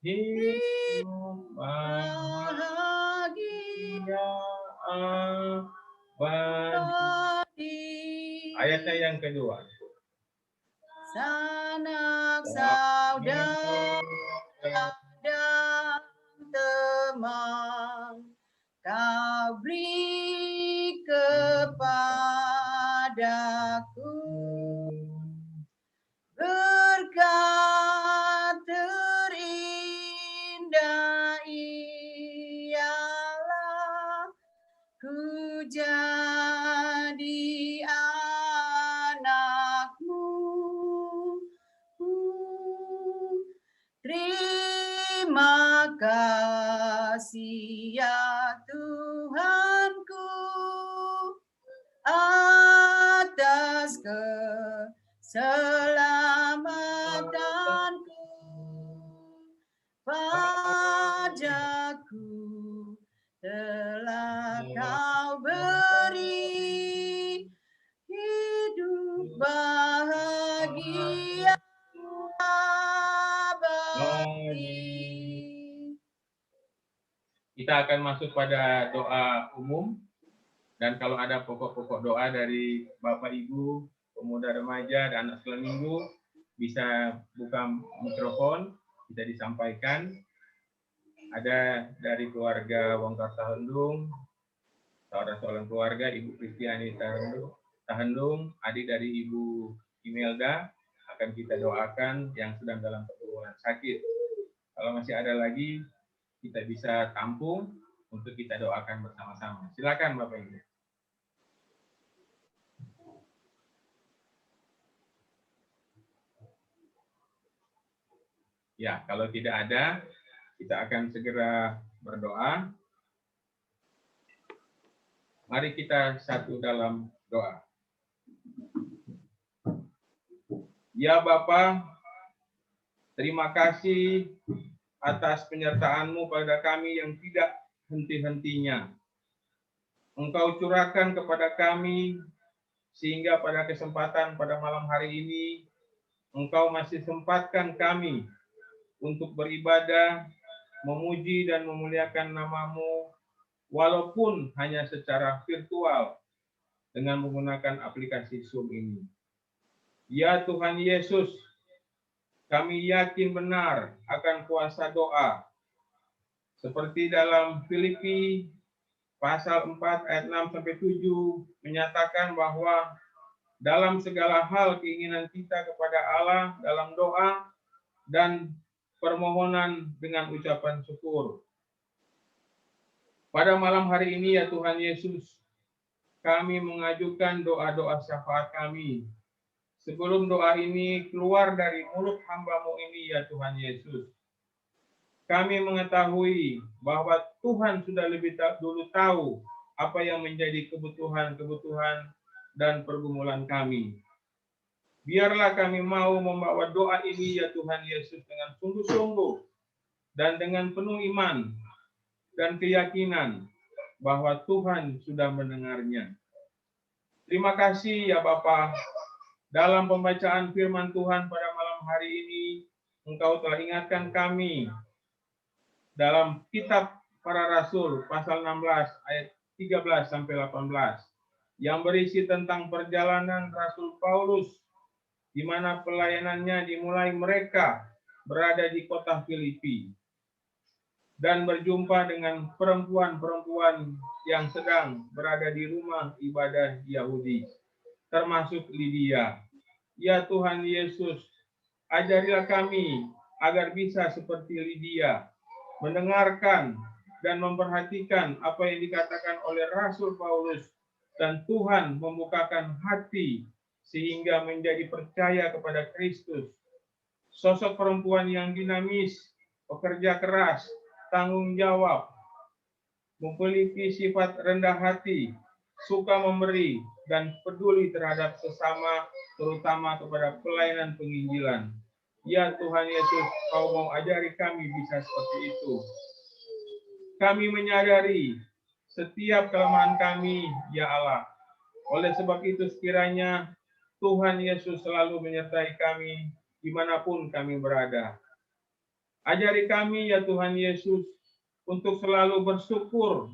hidup bahagia abadi. Ayatnya yang kedua. Sanak saudara dan teman kau beri kepadaku, berkat terindah ialah ku jadi anak-Mu. Terima kasih ya Tuhanku atas keselamatanku. Pajakku telah kau beri, hidup bahagia abadi. Kita akan masuk pada doa umum, dan kalau ada pokok-pokok doa dari Bapak Ibu, pemuda remaja dan anak sekolah minggu, bisa buka mikrofon, bisa disampaikan. Ada dari keluarga Wongkar Tahendung, seorang keluarga Ibu Kristiani Tahendung, adik dari Ibu Imelda, akan kita doakan yang sedang dalam pergumulan sakit. Kalau masih ada lagi, kita bisa tampung untuk kita doakan bersama-sama. Silakan Bapak Ibu. Ya, kalau tidak ada, kita akan segera berdoa. Mari kita satu dalam doa. Ya Bapa, terima kasih atas penyertaan-Mu pada kami yang tidak henti-hentinya. Engkau curahkan kepada kami, sehingga pada kesempatan pada malam hari ini, Engkau masih sempatkan kami untuk beribadah, memuji dan memuliakan nama-Mu, walaupun hanya secara virtual dengan menggunakan aplikasi Zoom ini. Ya Tuhan Yesus, kami yakin benar akan kuasa doa. Seperti dalam Filipi pasal 4 ayat 6-7 menyatakan bahwa dalam segala hal keinginan kita kepada Allah dalam doa dan permohonan dengan ucapan syukur. Pada malam hari ini ya Tuhan Yesus, kami mengajukan doa-doa syafaat kami. Sebelum doa ini keluar dari mulut hamba-Mu ini ya Tuhan Yesus, kami mengetahui bahwa Tuhan sudah lebih dulu tahu apa yang menjadi kebutuhan-kebutuhan dan pergumulan kami. Biarlah kami mau membawa doa ini ya Tuhan Yesus dengan sungguh-sungguh dan dengan penuh iman dan keyakinan bahwa Tuhan sudah mendengarnya. Terima kasih ya Bapa. Dalam pembacaan firman Tuhan pada malam hari ini, Engkau telah ingatkan kami dalam kitab para rasul pasal 16 ayat 13 sampai 18 yang berisi tentang perjalanan Rasul Paulus di mana pelayanannya dimulai mereka berada di kota Filipi dan berjumpa dengan perempuan-perempuan yang sedang berada di rumah ibadah Yahudi, termasuk Lydia. Ya Tuhan Yesus, ajarilah kami agar bisa seperti Lydia, mendengarkan dan memperhatikan apa yang dikatakan oleh Rasul Paulus, dan Tuhan membukakan hati sehingga menjadi percaya kepada Kristus. Sosok perempuan yang dinamis, pekerja keras, tanggung jawab, memiliki sifat rendah hati, suka memberi, dan peduli terhadap sesama, terutama kepada pelayanan penginjilan. Ya Tuhan Yesus, Kau mau ajari kami bisa seperti itu. Kami menyadari setiap kelemahan kami, ya Allah. Oleh sebab itu sekiranya Tuhan Yesus selalu menyertai kami dimanapun kami berada. Ajari kami ya Tuhan Yesus untuk selalu bersyukur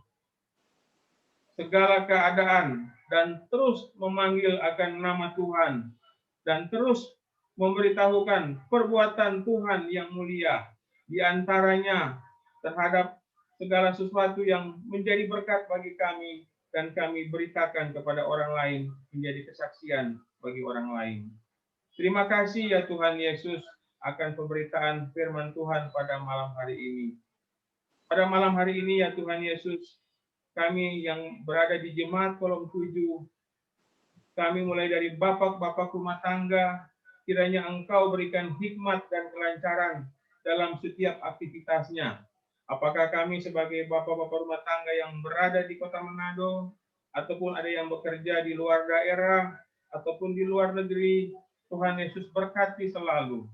segala keadaan dan terus memanggil akan nama Tuhan dan terus memberitahukan perbuatan Tuhan yang mulia di antaranya terhadap segala sesuatu yang menjadi berkat bagi kami dan kami beritakan kepada orang lain menjadi kesaksian bagi orang lain. Terima kasih ya Tuhan Yesus akan pemberitaan firman Tuhan pada malam hari ini. Pada malam hari ini ya Tuhan Yesus, kami yang berada di Jemaat Kolom 7, kami mulai dari bapak-bapak rumah tangga, kiranya Engkau berikan hikmat dan kelancaran dalam setiap aktivitasnya. Apakah kami sebagai bapak-bapak rumah tangga yang berada di Kota Manado, ataupun ada yang bekerja di luar daerah, ataupun di luar negeri, Tuhan Yesus berkati selalu.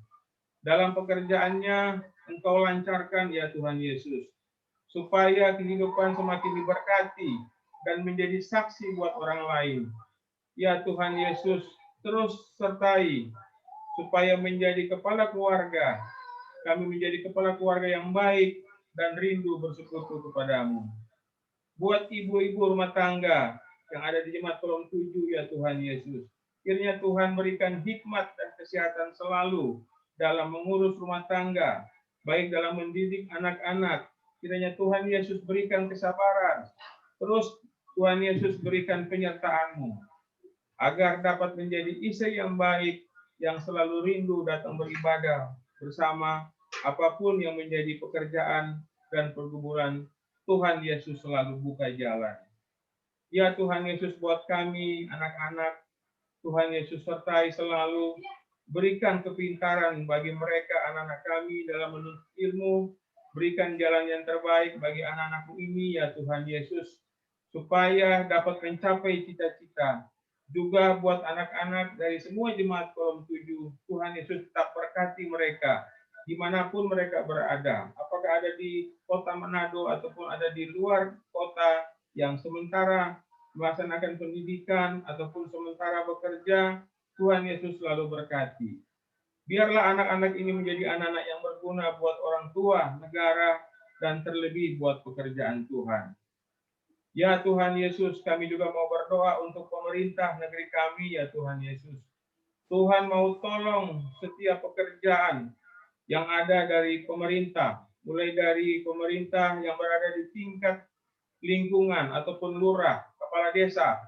Dalam pekerjaannya, Engkau lancarkan ya Tuhan Yesus, supaya kehidupan semakin diberkati dan menjadi saksi buat orang lain. Ya Tuhan Yesus, terus sertai, supaya menjadi kepala keluarga, kami menjadi kepala keluarga yang baik dan rindu bersekutu kepadamu. Buat ibu-ibu rumah tangga yang ada di Jemaat Kolom 7 ya Tuhan Yesus, kiranya Tuhan berikan hikmat dan kesehatan selalu dalam mengurus rumah tangga, baik dalam mendidik anak-anak. Kiranya Tuhan Yesus berikan kesabaran. Terus Tuhan Yesus berikan penyertaan-Mu agar dapat menjadi istri yang baik, yang selalu rindu datang beribadah bersama apapun yang menjadi pekerjaan dan pergumulan. Tuhan Yesus selalu buka jalan. Ya Tuhan Yesus, buat kami anak-anak, Tuhan Yesus sertai selalu, berikan kepintaran bagi mereka anak-anak kami dalam menuntut ilmu, berikan jalan yang terbaik bagi anak-anakku ini ya Tuhan Yesus, supaya dapat mencapai cita-cita. Juga buat anak-anak dari semua Jemaat Kolom 7, Tuhan Yesus tetap berkati mereka dimanapun mereka berada, apakah ada di Kota Manado ataupun ada di luar kota yang sementara melaksanakan pendidikan ataupun sementara bekerja. Tuhan Yesus selalu berkati. Biarlah anak-anak ini menjadi anak-anak yang berguna buat orang tua, negara, dan terlebih buat pekerjaan Tuhan. Ya Tuhan Yesus, kami juga mau berdoa untuk pemerintah negeri kami ya Tuhan Yesus. Tuhan mau tolong setiap pekerjaan yang ada dari pemerintah, mulai dari pemerintah yang berada di tingkat lingkungan ataupun lurah, kepala desa,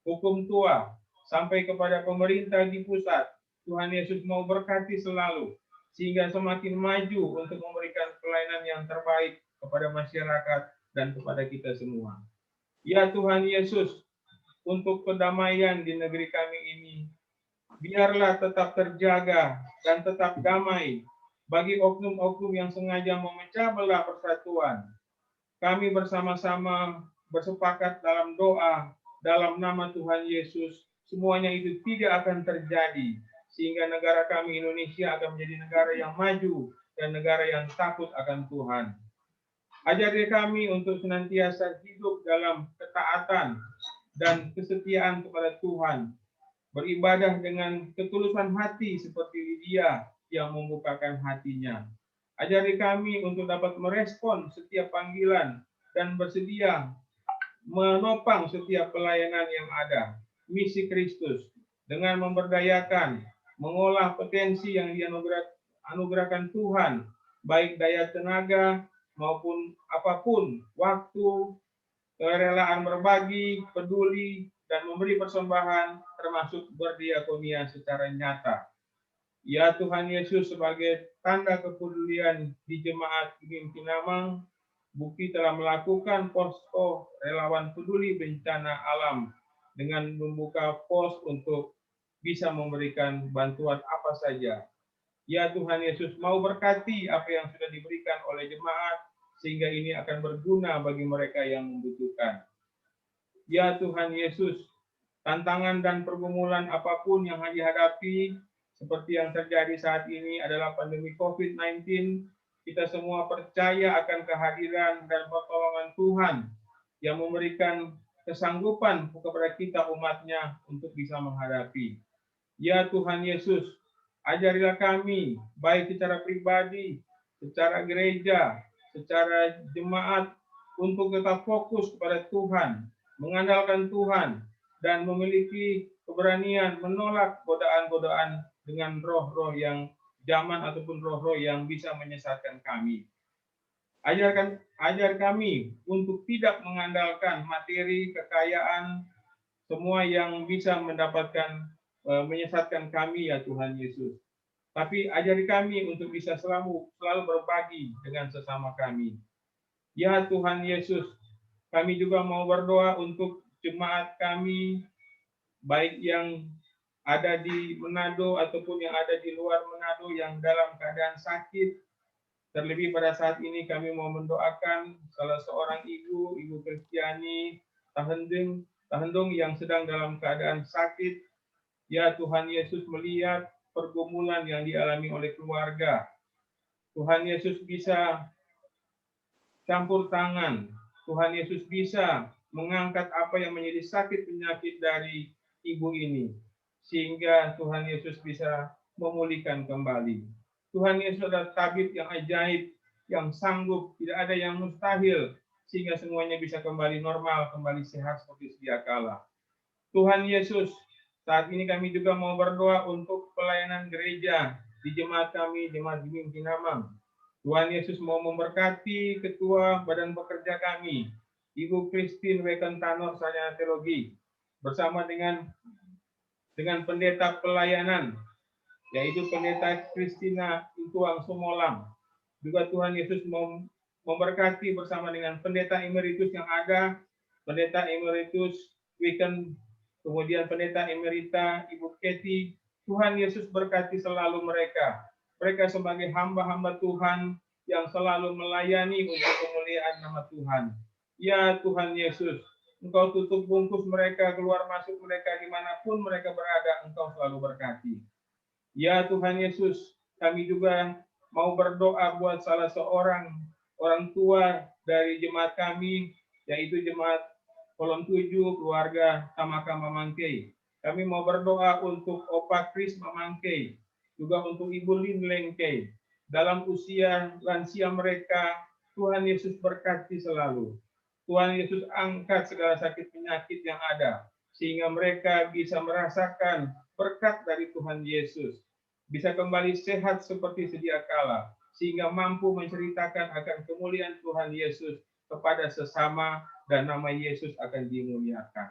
hukum tua, sampai kepada pemerintah di pusat. Tuhan Yesus mau berkati selalu, sehingga semakin maju untuk memberikan pelayanan yang terbaik kepada masyarakat dan kepada kita semua. Ya Tuhan Yesus, untuk kedamaian di negeri kami ini, biarlah tetap terjaga dan tetap damai bagi oknum-oknum yang sengaja memecah belah persatuan. Kami bersama-sama bersepakat dalam doa dalam nama Tuhan Yesus, semuanya itu tidak akan terjadi, sehingga negara kami Indonesia akan menjadi negara yang maju dan negara yang takut akan Tuhan. Ajari kami untuk senantiasa hidup dalam ketaatan dan kesetiaan kepada Tuhan, beribadah dengan ketulusan hati seperti Lydia yang membukakan hatinya. Ajari kami untuk dapat merespon setiap panggilan dan bersedia menopang setiap pelayanan yang ada, misi Kristus, dengan memberdayakan, mengolah potensi yang dianugerahkan Tuhan, baik daya tenaga maupun apapun, waktu, kerelaan berbagi, peduli, dan memberi persembahan, termasuk berdiakonia secara nyata. Ya Tuhan Yesus, sebagai tanda kepedulian di jemaat Gimim Kinamang, Bukti telah melakukan posko relawan peduli bencana alam dengan membuka pos untuk bisa memberikan bantuan apa saja. Ya Tuhan Yesus, mau berkati apa yang sudah diberikan oleh jemaat, sehingga ini akan berguna bagi mereka yang membutuhkan. Ya Tuhan Yesus, tantangan dan pergumulan apapun yang dihadapi, seperti yang terjadi saat ini adalah pandemi COVID-19, kita semua percaya akan kehadiran dan pertolongan Tuhan yang memberikan kesanggupan kepada kita umat-Nya untuk bisa menghadapi. Ya Tuhan Yesus, ajarilah kami, baik secara pribadi, secara gereja, secara jemaat, untuk tetap fokus kepada Tuhan, mengandalkan Tuhan, dan memiliki keberanian menolak godaan-godaan dengan roh-roh yang zaman ataupun roh-roh yang bisa menyesatkan kami. Ajar kami untuk tidak mengandalkan materi, kekayaan, semua yang bisa mendapatkan menyesatkan kami, ya Tuhan Yesus. Tapi ajari kami untuk bisa selalu berbagi dengan sesama kami. Ya Tuhan Yesus, kami juga mau berdoa untuk jemaat kami, baik yang ada di Manado ataupun yang ada di luar Manado yang dalam keadaan sakit. Terlebih pada saat ini kami mau mendoakan salah seorang ibu Kristiani Tahendung yang sedang dalam keadaan sakit. Ya Tuhan Yesus, melihat pergumulan yang dialami oleh keluarga, Tuhan Yesus bisa campur tangan. Tuhan Yesus bisa mengangkat apa yang menjadi sakit penyakit dari ibu ini, sehingga Tuhan Yesus bisa memulihkan kembali. Tuhan Yesus adalah tabib yang ajaib, yang sanggup, tidak ada yang mustahil, sehingga semuanya bisa kembali normal, kembali sehat seperti sedia kala. Tuhan Yesus, saat ini kami juga mau berdoa untuk pelayanan gereja di jemaat kami, jemaat Gimim Kinamang. Tuhan Yesus mau memberkati ketua badan pekerja kami, Ibu Christine Wekentanor Sarjana Teologi, bersama dengan pendeta pelayanan, yaitu pendeta Kristina Intuang Sumolam. Juga Tuhan Yesus mau memberkati bersama dengan pendeta emeritus yang ada, pendeta emeritus Wiken, kemudian pendeta emerita Ibu Keti. Tuhan Yesus berkati selalu mereka. Mereka sebagai hamba-hamba Tuhan yang selalu melayani untuk kemuliaan nama Tuhan. Ya Tuhan Yesus, Engkau tutup bungkus mereka, keluar masuk mereka dimanapun mereka berada, Engkau selalu berkati. Ya Tuhan Yesus, kami juga mau berdoa buat salah seorang orang tua dari jemaat kami, yaitu jemaat Kolom 7, keluarga Tamaka Mamangkei. Kami mau berdoa untuk Opa Kris Mamangkei, juga untuk Ibu Lin Lengkei. Dalam usia lansia mereka, Tuhan Yesus berkati selalu. Tuhan Yesus angkat segala sakit penyakit yang ada, sehingga mereka bisa merasakan berkat dari Tuhan Yesus. Bisa kembali sehat seperti sedia kala, sehingga mampu menceritakan akan kemuliaan Tuhan Yesus kepada sesama, dan nama Yesus akan dimuliakan.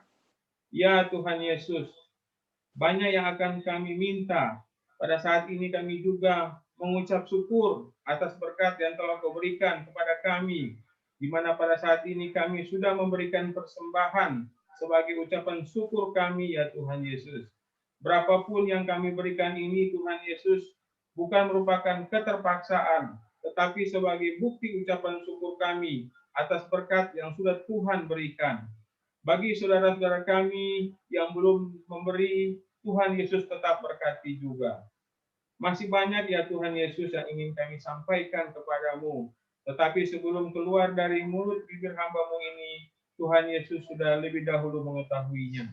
Ya Tuhan Yesus, banyak yang akan kami minta. Pada saat ini kami juga mengucap syukur atas berkat yang telah Kau berikan kepada kami. di mana pada saat ini kami sudah memberikan persembahan sebagai ucapan syukur kami ya Tuhan Yesus. Berapapun yang kami berikan ini Tuhan Yesus bukan merupakan keterpaksaan, tetapi sebagai bukti ucapan syukur kami atas berkat yang sudah Tuhan berikan. Bagi saudara-saudara kami yang belum memberi, Tuhan Yesus tetap berkati juga. Masih banyak ya Tuhan Yesus yang ingin kami sampaikan kepadamu. Tetapi sebelum keluar dari mulut bibir hamba-Mu ini, Tuhan Yesus sudah lebih dahulu mengetahuinya.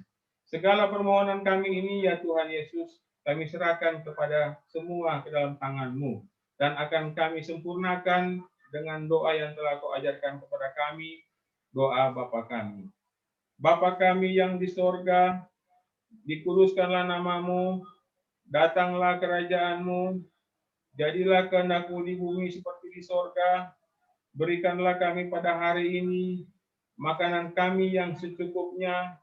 Segala permohonan kami ini ya Tuhan Yesus, kami serahkan kepada semua ke dalam tangan-Mu. Dan akan kami sempurnakan dengan doa yang telah Kau ajarkan kepada kami, doa Bapa kami. Bapa kami yang di sorga, dikuduskanlah nama-Mu, datanglah kerajaan-Mu, jadilah kehendak-Mu di bumi seperti di sorga. Berikanlah kami pada hari ini makanan kami yang secukupnya,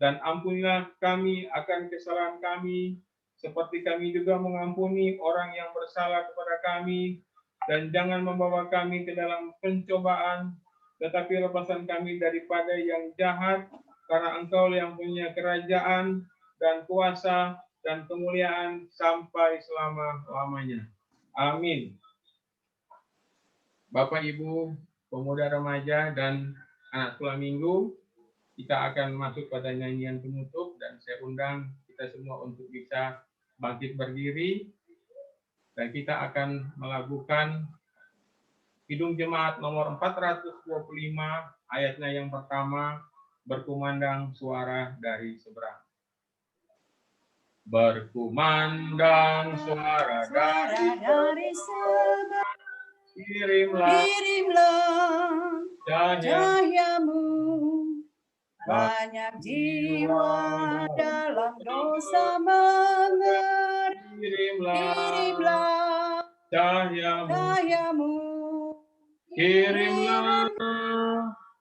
dan ampunilah kami akan kesalahan kami, seperti kami juga mengampuni orang yang bersalah kepada kami, dan jangan membawa kami ke dalam pencobaan, tetapi lepaskan kami daripada yang jahat, karena Engkau yang punya kerajaan dan kuasa dan kemuliaan sampai selama-lamanya. Amin. Bapak, Ibu, pemuda remaja, dan anak sekolah minggu, kita akan masuk pada nyanyian penutup, dan saya undang kita semua untuk bisa bangkit berdiri, dan kita akan melakukan Kidung Jemaat nomor 425, ayatnya yang pertama, berkumandang suara dari seberang. Berkumandang suara dari seberang, kirimlah cahayamu, banyak jiwa dalam dosa mengering. Kirimlah cahayamu, kirimlah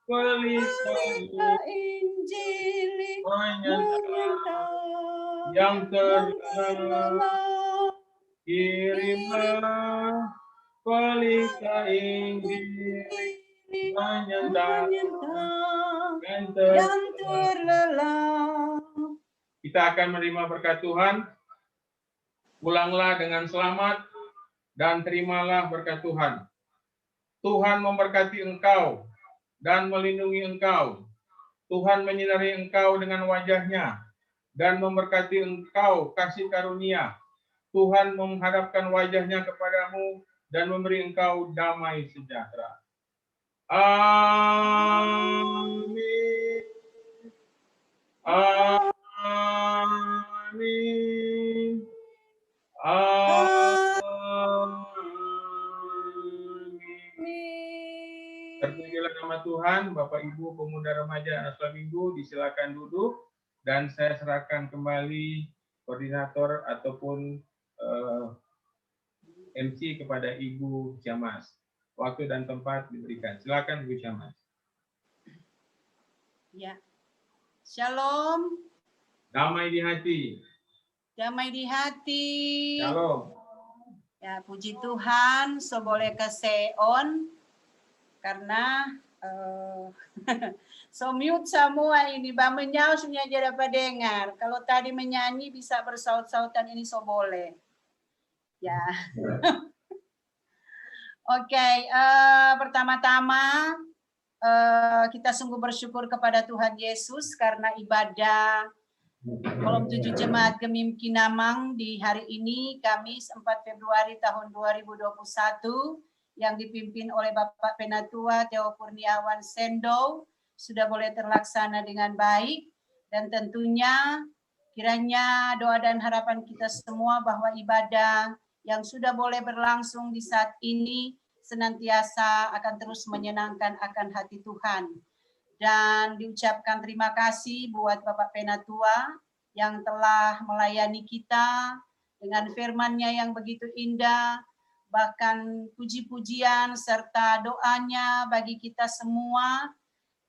pelita Injil menyatakan yang terlelah. Kirimlah pelita Injil menyatakan yang terlelah. Kita akan menerima berkat Tuhan. Pulanglah dengan selamat dan terimalah berkat Tuhan. Tuhan memberkati engkau dan melindungi engkau. Tuhan menyinari engkau dengan wajah-Nya dan memberkati engkau kasih karunia. Tuhan menghadapkan wajah-Nya kepadamu dan memberi engkau damai sejahtera. Amin. Amin. Terpujilah nama Tuhan. Bapak, Ibu, pemuda remaja, anak sekolah minggu, disilakan duduk, dan saya serahkan kembali koordinator ataupun MC kepada Ibu Ciamas. Waktu dan tempat diberikan. Silakan Ibu Ciamas. Ya. Shalom. Damai di hati. Damai di hati. Shalom. Ya, puji Tuhan, so boleh ke seon karena so mute semua ini, bamenyau sunya aja dapat dengar. Kalau tadi menyanyi bisa bersaut-sautan ini so boleh. Ya. Oke, pertama-tama kita sungguh bersyukur kepada Tuhan Yesus karena ibadah Kolom 7 Jemaat Gemim Kinamang di hari ini, Kamis 4 Februari tahun 2021, yang dipimpin oleh Bapak Penatua Theo Kurniawan Sendo, sudah boleh terlaksana dengan baik, dan tentunya kiranya doa dan harapan kita semua bahwa ibadah yang sudah boleh berlangsung di saat ini senantiasa akan terus menyenangkan akan hati Tuhan. Dan diucapkan terima kasih buat Bapak Penatua yang telah melayani kita dengan firman-Nya yang begitu indah, bahkan puji-pujian serta doanya bagi kita semua.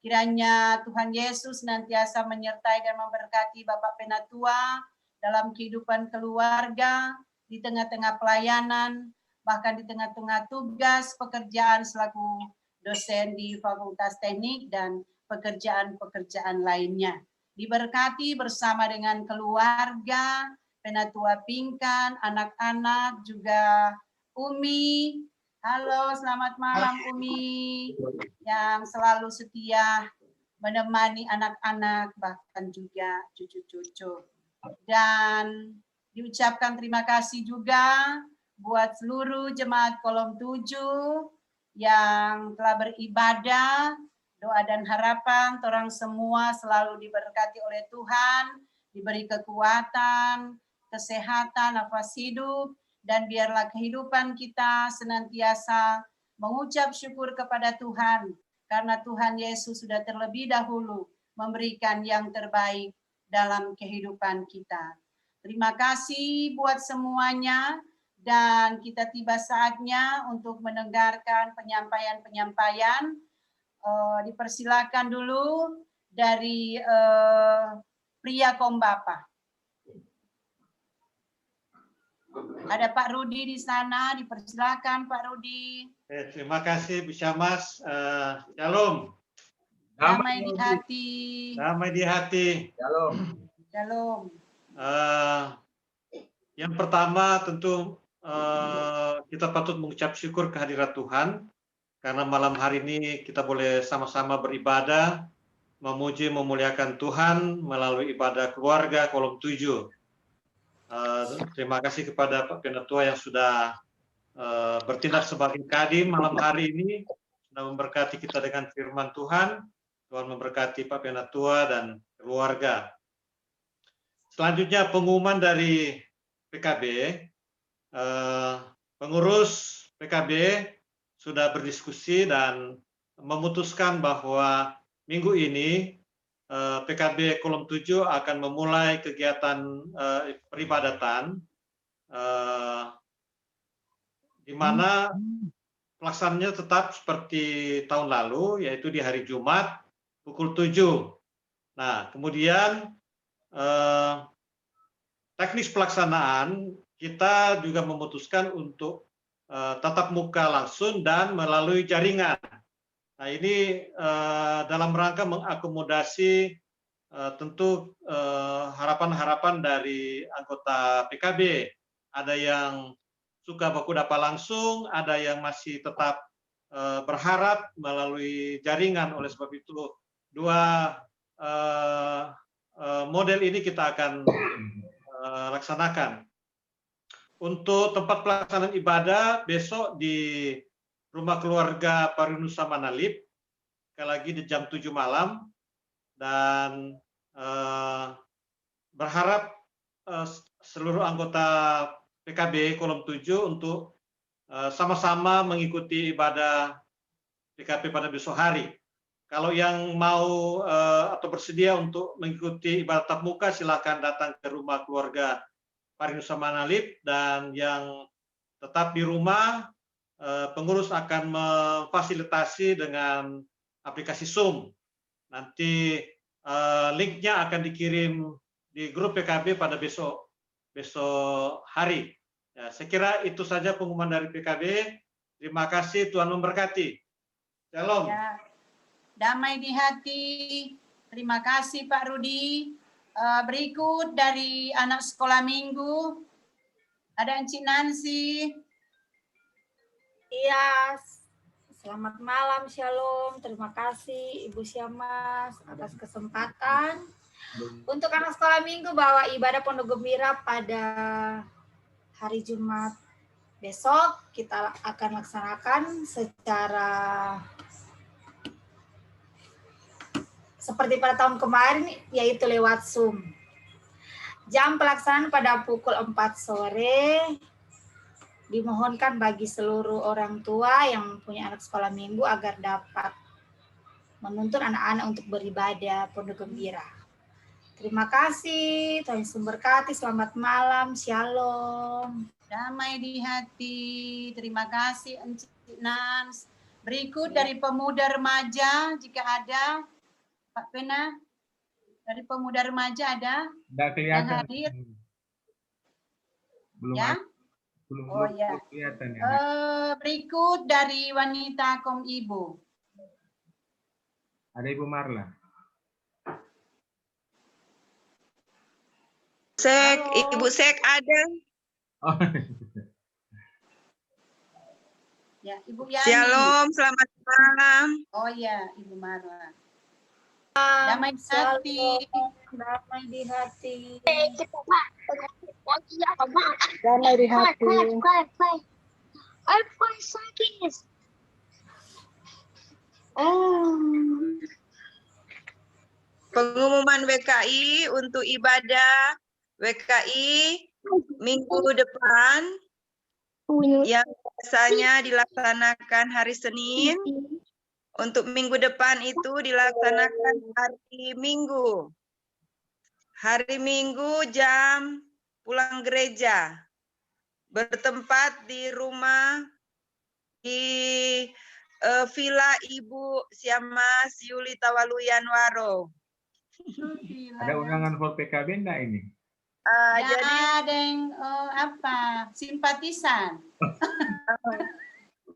Kiranya Tuhan Yesus nantiasa menyertai dan memberkati Bapak Penatua dalam kehidupan keluarga, di tengah-tengah pelayanan, bahkan di tengah-tengah tugas pekerjaan selaku dosen di Fakultas Teknik, dan pekerjaan-pekerjaan lainnya. Diberkati bersama dengan keluarga, Penatua Pingkan, anak-anak, juga Umi. Halo, selamat malam Umi, yang selalu setia menemani anak-anak, bahkan juga cucu-cucu. Dan diucapkan terima kasih juga buat seluruh jemaat Kolom 7 yang telah beribadah. Doa dan harapan orang semua selalu diberkati oleh Tuhan, diberi kekuatan, kesehatan, nafas hidup, dan biarlah kehidupan kita senantiasa mengucap syukur kepada Tuhan, karena Tuhan Yesus sudah terlebih dahulu memberikan yang terbaik dalam kehidupan kita. Terima kasih buat semuanya, dan kita tiba saatnya untuk mendengarkan penyampaian-penyampaian. Dipersilakan dulu dari pria Kombapa. Ada Pak Rudi di sana, dipersilakan Pak Rudi. Terima kasih Bu Syamas. Shalom. Damai di hati. Damai di hati. Shalom. Shalom. Yang pertama tentu kita patut mengucap syukur kehadirat Tuhan, karena malam hari ini kita boleh sama-sama beribadah, memuji, memuliakan Tuhan melalui ibadah keluarga Kolom 7. Terima kasih kepada Pak Penatua yang sudah bertindak sebagai kadim malam hari ini, sudah memberkati kita dengan firman Tuhan. Tuhan memberkati Pak Penatua dan keluarga. Selanjutnya pengumuman dari PKB. Pengurus PKB sudah berdiskusi dan memutuskan bahwa minggu ini PKB Kolom 7 akan memulai kegiatan peribadatan, di mana pelaksanaannya tetap seperti tahun lalu, yaitu di hari Jumat pukul 7. Nah, kemudian teknis pelaksanaan kita juga memutuskan untuk tatap muka langsung dan melalui jaringan. Nah, ini dalam rangka mengakomodasi tentu harapan-harapan dari anggota PKB. Ada yang suka baku dapat langsung, ada yang masih tetap berharap melalui jaringan. Oleh sebab itu, dua model ini kita akan laksanakan. Untuk tempat pelaksanaan ibadah besok di Rumah Keluarga Parinusa Manalip, sekali lagi di jam 7 malam, dan berharap seluruh anggota PKB Kolom 7 untuk sama-sama mengikuti ibadah PKB pada besok hari. Kalau yang mau atau bersedia untuk mengikuti ibadah tatap muka, silakan datang ke Rumah Keluarga Parinusa Manalip, dan yang tetap di rumah, pengurus akan memfasilitasi dengan aplikasi Zoom. Nanti linknya akan dikirim di grup PKB pada besok hari. Ya, saya kira itu saja pengumuman dari PKB. Terima kasih, Tuhan memberkati. Shalom. Ya, damai di hati. Terima kasih Pak Rudi. Berikut dari anak sekolah minggu, ada Encik Nancy. Iya, selamat malam, shalom. Terima kasih Ibu Syamas atas kesempatan. Untuk anak sekolah minggu bahwa ibadah Pondok Gembira pada hari Jumat besok kita akan laksanakan secara seperti pada tahun kemarin, yaitu lewat Zoom. Jam pelaksanaan pada pukul 4 sore. Dimohonkan bagi seluruh orang tua yang mempunyai anak sekolah minggu agar dapat menuntun anak-anak untuk beribadah Pondok Gembira. Terima kasih, Tuhan Yesus memberkati. Selamat malam, shalom. Damai di hati. Terima kasih Encik Nans. Berikut dari pemuda remaja, jika ada, Pak Pena, dari pemuda remaja ada Tidak kelihatan. yang hadir? Belum Ya? belum Oh ya. kelihatan ya. Berikut dari wanita Kom Ibu. Ada Ibu Marla. Sek, Halo. Ibu Sek ada. Oh, Ya, Ibu Yani. Shalom, selamat malam. Oh ya, Ibu Marla. Damai di hati. Damai di hati. Damai di hati. Pengumuman WKI untuk ibadah WKI minggu depan yang biasanya dilaksanakan hari Senin, untuk minggu depan itu dilaksanakan hari Minggu. Hari Minggu jam pulang gereja. Bertempat di rumah di Villa Ibu Siamas Yuli Tawaluyanwaro. ada undangan for PKB enggak ini? Jadi ada yang apa? Simpatisan.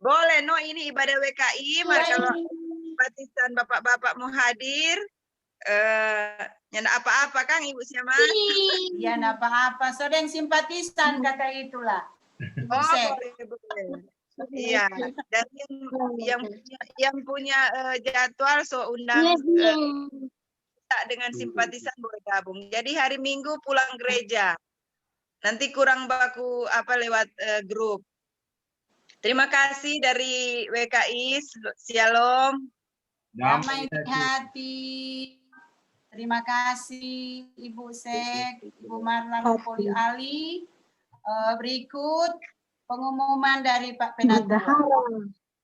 Boleh, no, ini ibadah WKI, maka kalau simpatisan bapak-bapak mau hadir, nyanda apa-apa Kang Ibu Siamas. Ya, enggak apa-apa. So, yang simpatisan kata itulah. Ibu Oh, Sek. boleh. Iya, dan yang punya jadwal so undang dengan simpatisan boleh gabung. Jadi hari Minggu pulang gereja. Nanti kurang baku apa lewat grup. Terima kasih dari WKI. Shalom. Damai di hati. Terima kasih Ibu Sek, Ibu Marla Lupoli Ali. Berikut pengumuman dari Pak Penatua.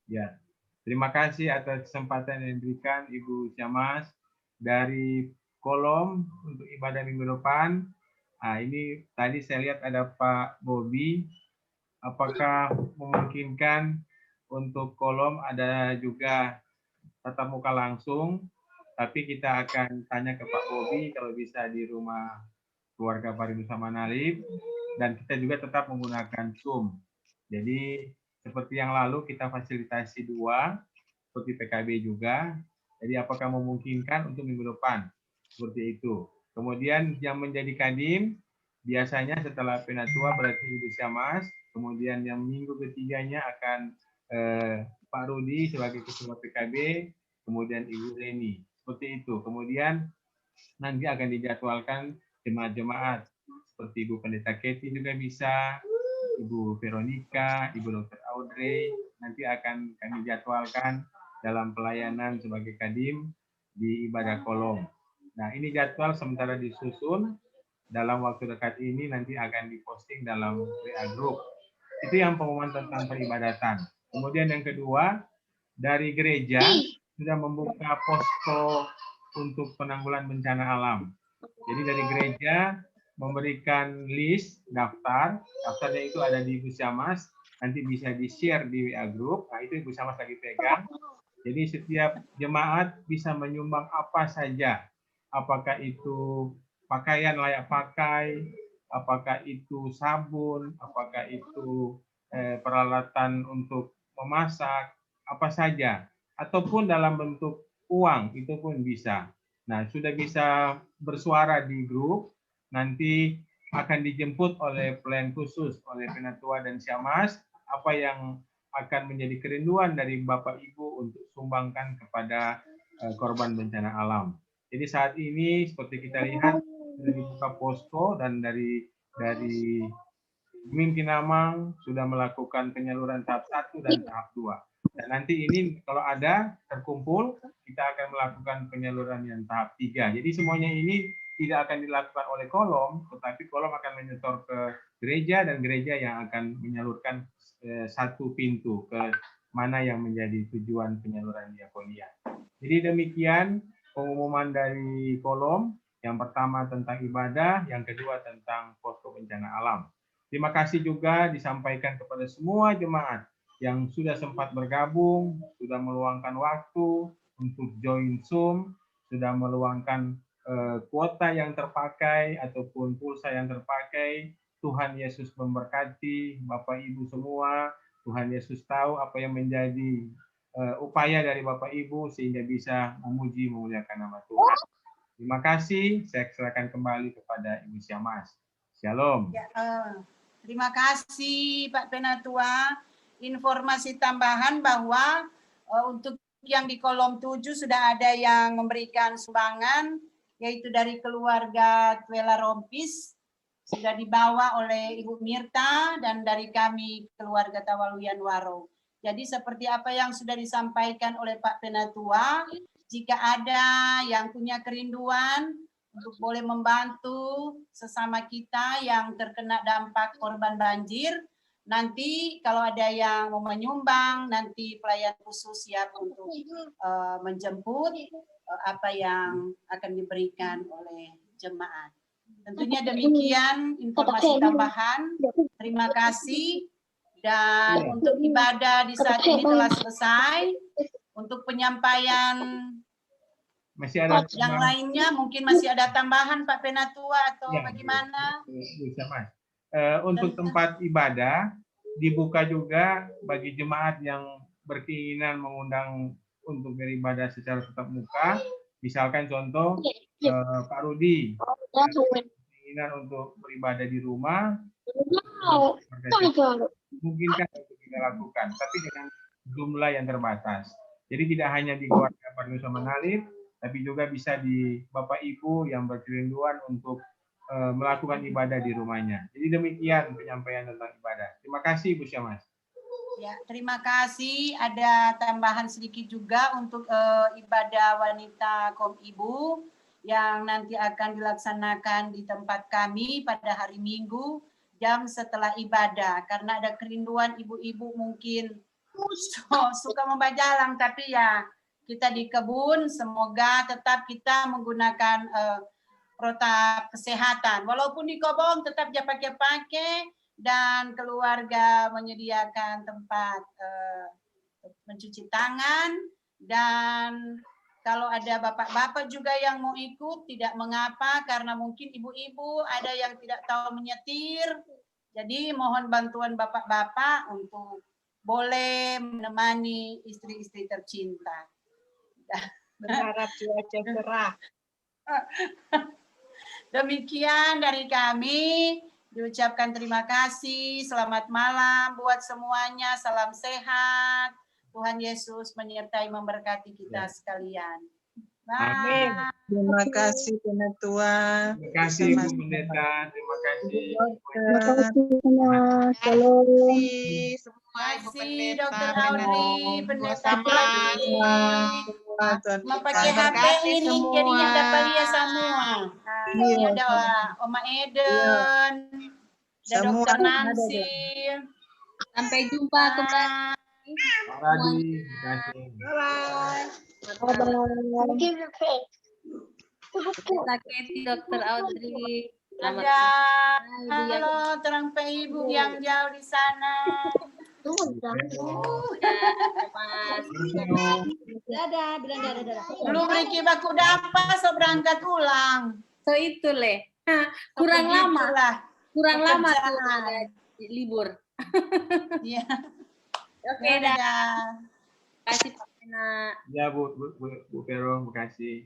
Ya, terima kasih atas kesempatan yang diberikan Ibu Siamas dari kolom untuk ibadah minggu depan. Nah, ini tadi saya lihat ada Pak Bobi. Apakah memungkinkan untuk kolom ada juga tatap muka langsung? Tapi kita akan tanya ke Pak Bobi kalau bisa di rumah keluarga Pariwisata Manalip, dan kita juga tetap menggunakan Zoom. Jadi seperti yang lalu kita fasilitasi 2, seperti PKB juga. Jadi apakah memungkinkan untuk minggu depan? Seperti itu. Kemudian yang menjadi kadim, biasanya setelah Penatua berarti Ibu Siamas, kemudian yang minggu ketiganya akan Pak Rudi sebagai ketua PKB, kemudian Ibu Reni. Seperti itu. Kemudian nanti akan dijadwalkan jemaat-jemaat seperti Ibu Pendeta Keti juga bisa, Ibu Veronica, Ibu Dr. Audrey, nanti akan kami jadwalkan dalam pelayanan sebagai kadim di ibadah kolom. Nah, ini jadwal sementara disusun, dalam waktu dekat ini nanti akan diposting dalam WA Group. Itu yang pengumuman tentang peribadatan. Kemudian yang kedua, dari gereja sudah membuka posko untuk penanggulangan bencana alam. Jadi dari gereja memberikan list daftarnya itu ada di Ibu Siamas, nanti bisa di-share di WA Group. Nah, itu Ibu Siamas lagi pegang. Jadi setiap jemaat bisa menyumbang apa saja. Apakah itu pakaian layak pakai, apakah itu sabun, apakah itu peralatan untuk memasak, apa saja. Ataupun dalam bentuk uang, itu pun bisa. Nah, sudah bisa bersuara di grup, nanti akan dijemput oleh pelayan khusus, oleh Penatua dan Siamas, apa yang akan menjadi kerinduan dari Bapak Ibu untuk sumbangkan kepada korban bencana alam. Jadi saat ini seperti kita lihat sudah dibuka posko, dan dari Mim Kinamang sudah melakukan penyaluran tahap 1 dan tahap 2. Dan nanti ini kalau ada terkumpul, kita akan melakukan penyaluran yang tahap 3. Jadi semuanya ini tidak akan dilakukan oleh kolom, tetapi kolom akan menyetor ke gereja, dan gereja yang akan menyalurkan satu pintu ke mana yang menjadi tujuan penyaluran diakonia. Jadi demikian pengumuman dari kolom. Yang pertama tentang ibadah, yang kedua tentang posko bencana alam. Terima kasih juga disampaikan kepada semua jemaat yang sudah sempat bergabung, sudah meluangkan waktu untuk join Zoom, sudah meluangkan kuota yang terpakai ataupun pulsa yang terpakai. Tuhan Yesus memberkati Bapak Ibu semua. Tuhan Yesus tahu apa yang menjadi upaya dari Bapak Ibu sehingga bisa memuji memuliakan nama Tuhan. Terima kasih. Saya serahkan kembali kepada Ibu Syamas. Shalom. Ya, terima kasih Pak Penatua. Informasi tambahan bahwa untuk yang di kolom 7 sudah ada yang memberikan sumbangan, yaitu dari keluarga Tuela Rompis, sudah dibawa oleh Ibu Mirta, dan dari kami keluarga Tawaluyan Waro. Jadi seperti apa yang sudah disampaikan oleh Pak Penatua, jika ada yang punya kerinduan untuk boleh membantu sesama kita yang terkena dampak korban banjir, nanti kalau ada yang mau menyumbang, nanti pelayan khusus siap untuk menjemput apa yang akan diberikan oleh jemaat. Tentunya demikian informasi tambahan. Terima kasih. Dan untuk ibadah di saat ini telah selesai. Untuk penyampaian Masih ada yang lainnya, mungkin masih ada tambahan Pak Penatua atau ya, bagaimana? Bisa, Mas. Untuk tempat ibadah dibuka juga bagi jemaat yang berkeinginan mengundang untuk beribadah secara tatap muka. Misalkan contoh Pak Rudi keinginan untuk beribadah di rumah, mungkinkah untuk kita lakukan, tapi dengan jumlah yang terbatas. Jadi tidak hanya di keluarga Parnusa Manalip, tapi juga bisa di Bapak Ibu yang berkerinduan untuk melakukan ibadah di rumahnya. Jadi demikian penyampaian tentang ibadah. Terima kasih Bu Syamas. Ya, terima kasih. Ada tambahan sedikit juga untuk ibadah wanita Kom Ibu yang nanti akan dilaksanakan di tempat kami pada hari Minggu jam setelah ibadah. Karena ada kerinduan ibu-ibu mungkin suka membajalang, tapi ya kita di kebun, semoga tetap kita menggunakan protap kesehatan. Walaupun di kebun tetap jangan pakai-pakai, dan keluarga menyediakan tempat mencuci tangan, dan kalau ada bapak-bapak juga yang mau ikut tidak mengapa, karena mungkin ibu-ibu ada yang tidak tahu menyetir. Jadi mohon bantuan bapak-bapak untuk boleh menemani istri-istri tercinta. Berharap cuaca cerah. Demikian dari kami. Diucapkan terima kasih. Selamat malam buat semuanya. Salam sehat. Tuhan Yesus menyertai memberkati kita sekalian. Amin. Terima kasih Penatua. Terima kasih Bu Pendeta. Terima kasih. Terima kasih semua Ibu Kasih Pendeta. Dokter Audrey, Pendeta Audrey. Mau pakai Terima HP kasih ini semua. jadinya dapat lihat semua. Ini ada Oma Eden, ada Semua Dokter ada. Nancy. Sampai jumpa kembali. Pak Radi, terima kasih. Dokter Keti, Dokter Audrey. Selamat Ada malam, Ibu halo terang ibu yang jauh di sana. Mas. Dadah, bilang dadah. Belum Riki baku dapat, so berangkat ulang. So itu leh. Kurang lama tuh Pekerjaan. ada libur. Iya. Oke, dah. Dadah. Kasih Pak Pena. Ya Bu Vero, terima kasih.